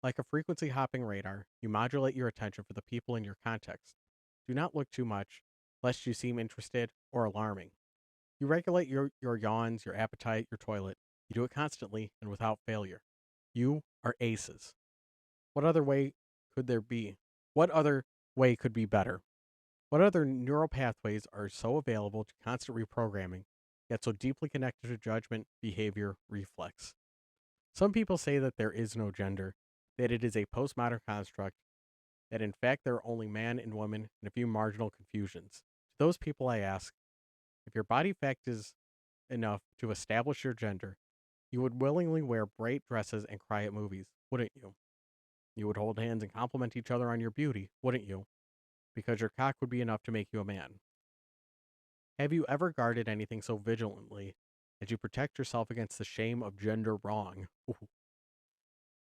S1: Like a frequency hopping radar, you modulate your attention for the people in your context. Do not look too much, lest you seem interested or alarming. You regulate your yawns, your appetite, your toilet. You do it constantly and without failure. You are aces. What other way could there be? What other way could be better? What other neural pathways are so available to constant reprogramming, yet so deeply connected to judgment, behavior, reflex? Some people say that there is no gender, that it is a postmodern construct, that in fact there are only man and woman and a few marginal confusions. To those people I ask, if your body fact is enough to establish your gender, you would willingly wear bright dresses and cry at movies, wouldn't you? You would hold hands and compliment each other on your beauty, wouldn't you? Because your cock would be enough to make you a man. Have you ever guarded anything so vigilantly that you protect yourself against the shame of gender wrong? Ooh.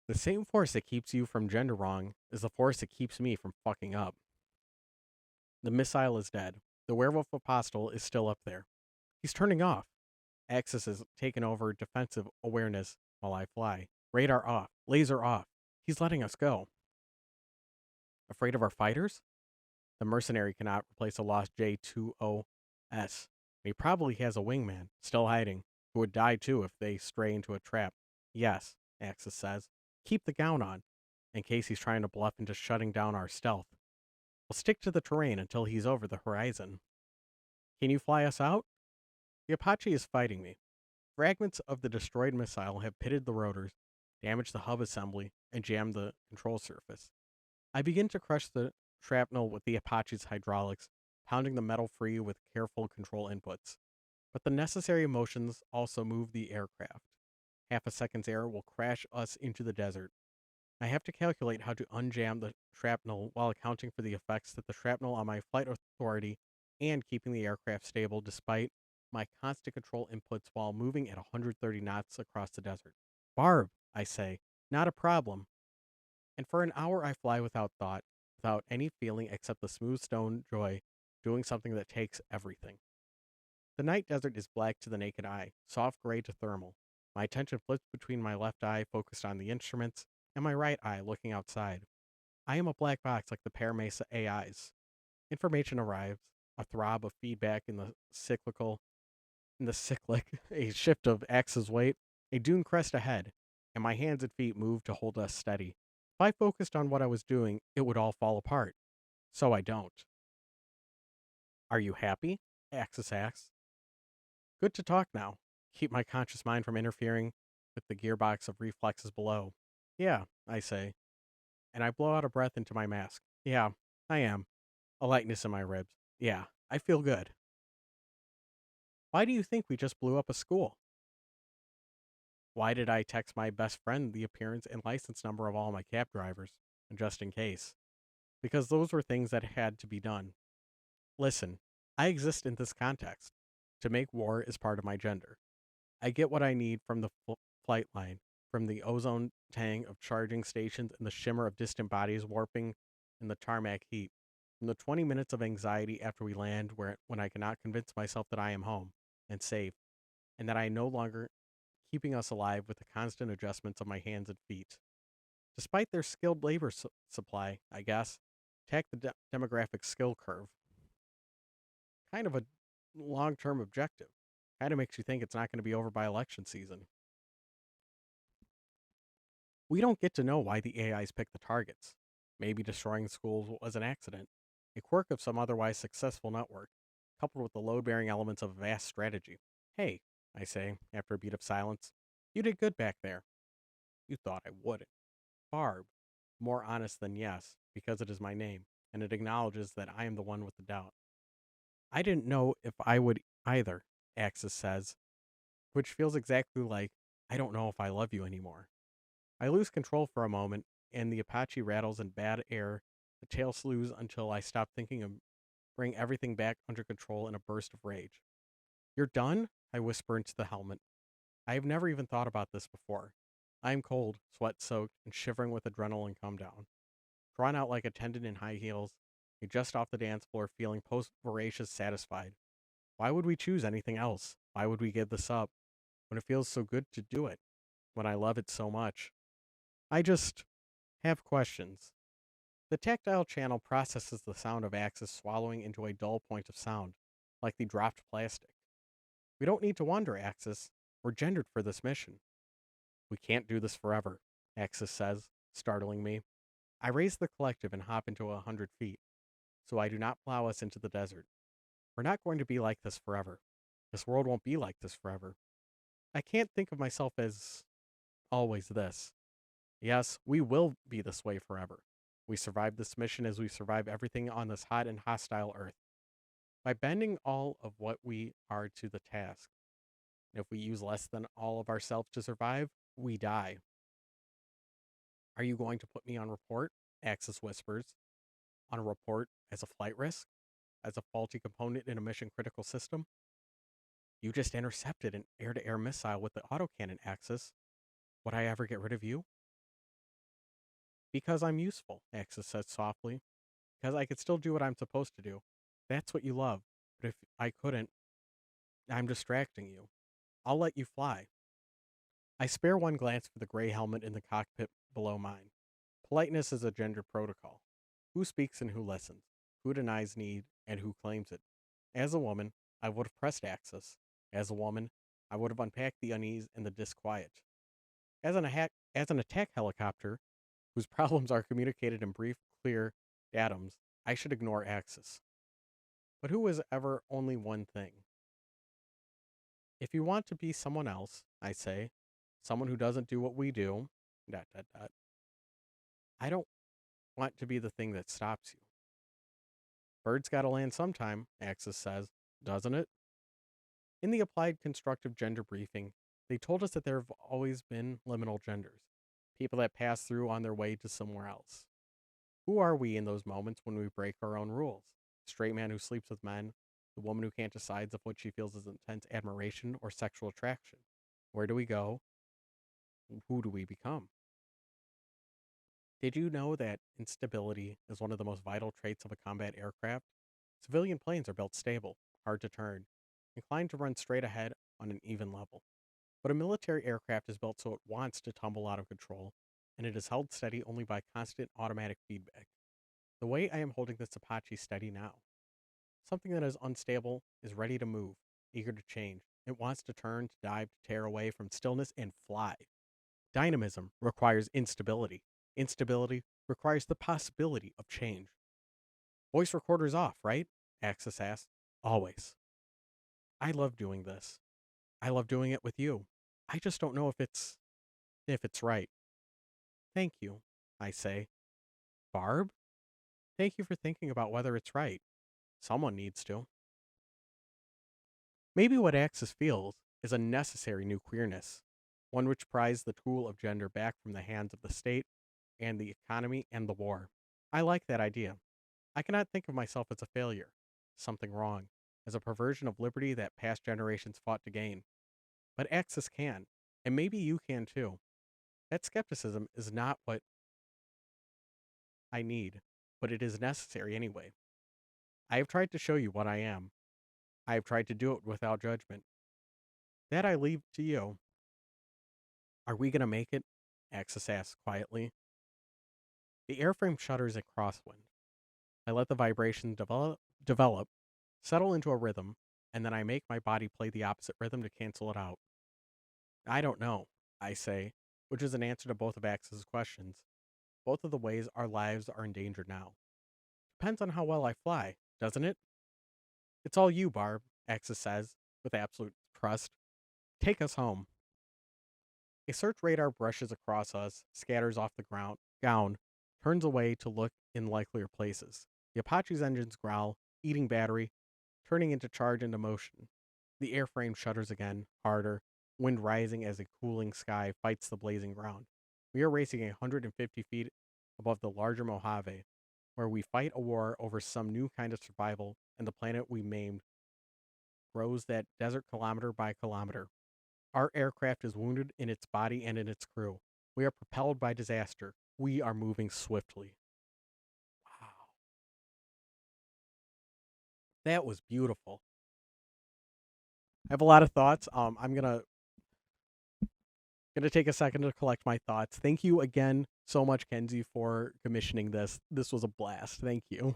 S1: The same force that keeps you from gender wrong is the force that keeps me from fucking up. The missile is dead. The werewolf apostle is still up there. He's turning off. Axis has taken over defensive awareness while I fly. Radar off. Laser off. He's letting us go. Afraid of our fighters? The mercenary cannot replace a lost J-20S. He probably has a wingman, still hiding, who would die too if they stray into a trap. Yes, Axis says. Keep the gown on, in case he's trying to bluff into shutting down our stealth. We'll stick to the terrain until he's over the horizon. Can you fly us out? The Apache is fighting me. Fragments of the destroyed missile have pitted the rotors, damaged the hub assembly, and jammed the control surface. I begin to crush the shrapnel with the Apache's hydraulics, pounding the metal free with careful control inputs. But the necessary motions also move the aircraft. Half a second's error will crash us into the desert. I have to calculate how to unjam the shrapnel while accounting for the effects that the shrapnel on my flight authority and keeping the aircraft stable despite my constant control inputs while moving at 130 knots across the desert. Barb, I say, not a problem. And for an hour I fly without thought, without any feeling except the smooth stone joy, doing something that takes everything. The night desert is black to the naked eye, soft gray to thermal. My attention flips between my left eye focused on the instruments and my right eye looking outside. I am a black box like the Paramesa AIs. Information arrives, a throb of feedback in the cyclic, a shift of axis weight, a dune crest ahead, and my hands and feet move to hold us steady. If I focused on what I was doing, it would all fall apart. So I don't. Are you happy? Axis asks. Good to talk now. Keep my conscious mind from interfering with the gearbox of reflexes below. Yeah, I say, and I blow out a breath into my mask. Yeah, I am. A lightness in my ribs. Yeah, I feel good. Why do you think we just blew up a school? Why did I text my best friend the appearance and license number of all my cab drivers, just in case? Because those were things that had to be done. Listen, I exist in this context. To make war is part of my gender. I get what I need from the flight line, from the ozone tang of charging stations and the shimmer of distant bodies warping in the tarmac heat, from the 20 minutes of anxiety after we land when I cannot convince myself that I am home and safe, and that I am no longer keeping us alive with the constant adjustments of my hands and feet. Despite their skilled labor supply, I guess, attack the demographic skill curve. Kind of a long-term objective. Kind of makes you think it's not going to be over by election season. We don't get to know why the AIs picked the targets. Maybe destroying schools was an accident. a quirk of some otherwise successful network, coupled with the load bearing elements of a vast strategy. Hey, I say, after a beat of silence, you did good back there. You thought I wouldn't. Barb, more honest than yes, because it is my name, and it acknowledges that I am the one with the doubt. I didn't know if I would either, Axis says, which feels exactly like, I don't know if I love you anymore. I lose control for a moment, and the Apache rattles in bad air, the tail slews until I stop thinking and bring everything back under control in a burst of rage. You're done? I whisper into the helmet. I have never even thought about this before. I am cold, sweat soaked, and shivering with adrenaline come down. Drawn out like a tendon in high heels, I just off the dance floor feeling post voracious satisfied. Why would we choose anything else? Why would we give this up when it feels so good to do it? When I love it so much? I just have questions. The tactile channel processes the sound of Axis swallowing into a dull point of sound, like the dropped plastic. We don't need to wonder, Axis. We're gendered for this mission. We can't do this forever, Axis says, startling me. I raise the collective and hop into 100 feet, so I do not plow us into the desert. We're not going to be like this forever. This world won't be like this forever. I can't think of myself as always this. Yes, we will be this way forever. We survive this mission as we survive everything on this hot and hostile earth. By bending all of what we are to the task. And if we use less than all of ourselves to survive, we die. Are you going to put me on report? Axis whispers. On a report as a flight risk? As a faulty component in a mission critical system? You just intercepted an air to air missile with the autocannon, Axis. Would I ever get rid of you? Because I'm useful, Axis says softly. Because I could still do what I'm supposed to do. That's what you love. But if I couldn't, I'm distracting you. I'll let you fly. I spare one glance for the gray helmet in the cockpit below mine. Politeness is a gender protocol. Who speaks and who listens? Who denies need and who claims it? As a woman, I would have pressed Axis. As a woman, I would have unpacked the unease and the disquiet. As an attack helicopter, whose problems are communicated in brief, clear datums, I should ignore Axis. But who is ever only one thing? If you want to be someone else, I say, someone who doesn't do what we do, dot, dot, dot, I don't want to be the thing that stops you. Bird's gotta land sometime, Axis says, doesn't it? In the applied constructive gender briefing, they told us that there have always been liminal genders, people that pass through on their way to somewhere else. Who are we in those moments when we break our own rules? Straight man who sleeps with men, the woman who can't decide if what she feels is intense admiration or sexual attraction. Where do we go? Who do we become? Did you know that instability is one of the most vital traits of a combat aircraft? Civilian planes are built stable, hard to turn, inclined to run straight ahead on an even level. But a military aircraft is built so it wants to tumble out of control, and it is held steady only by constant automatic feedback. The way I am holding this Apache steady now. Something that is unstable is ready to move, eager to change. It wants to turn, to dive, to tear away from stillness and fly. Dynamism requires instability. Instability requires the possibility of change. Voice recorder's off, right? Axis asks. Always. I love doing this. I love doing it with you. I just don't know if it's right. Thank you, I say. Barb? Thank you for thinking about whether it's right. Someone needs to. Maybe what Axis feels is a necessary new queerness, one which pries the tool of gender back from the hands of the state and the economy and the war. I like that idea. I cannot think of myself as a failure, something wrong, as a perversion of liberty that past generations fought to gain. But Axis can, and maybe you can too. That skepticism is not what I need, but it is necessary anyway. I have tried to show you what I am. I have tried to do it without judgment. That I leave to you. Are we going to make it? Axis asks quietly. The airframe shudders in crosswind. I let the vibration develop, settle into a rhythm, and then I make my body play the opposite rhythm to cancel it out. I don't know, I say, which is an answer to both of Axis's questions. Both of the ways our lives are in danger now. Depends on how well I fly, doesn't it? It's all you, Barb, Axis says, with absolute trust. Take us home. A search radar brushes across us, scatters off the gown, turns away to look in likelier places. The Apache's engines growl, eating battery, turning into charge into motion. The airframe shudders again, harder, wind rising as a cooling sky fights the blazing ground. We are racing 150 feet above the larger Mojave, where we fight a war over some new kind of survival, and the planet we maimed grows that desert kilometer by kilometer. Our aircraft is wounded in its body and in its crew. We are propelled by disaster. We are moving swiftly. Wow. That was beautiful. I have a lot of thoughts. I'm gonna take a second to collect my thoughts. Thank you again so much, Kenzie, for commissioning this. This was a blast. Thank you.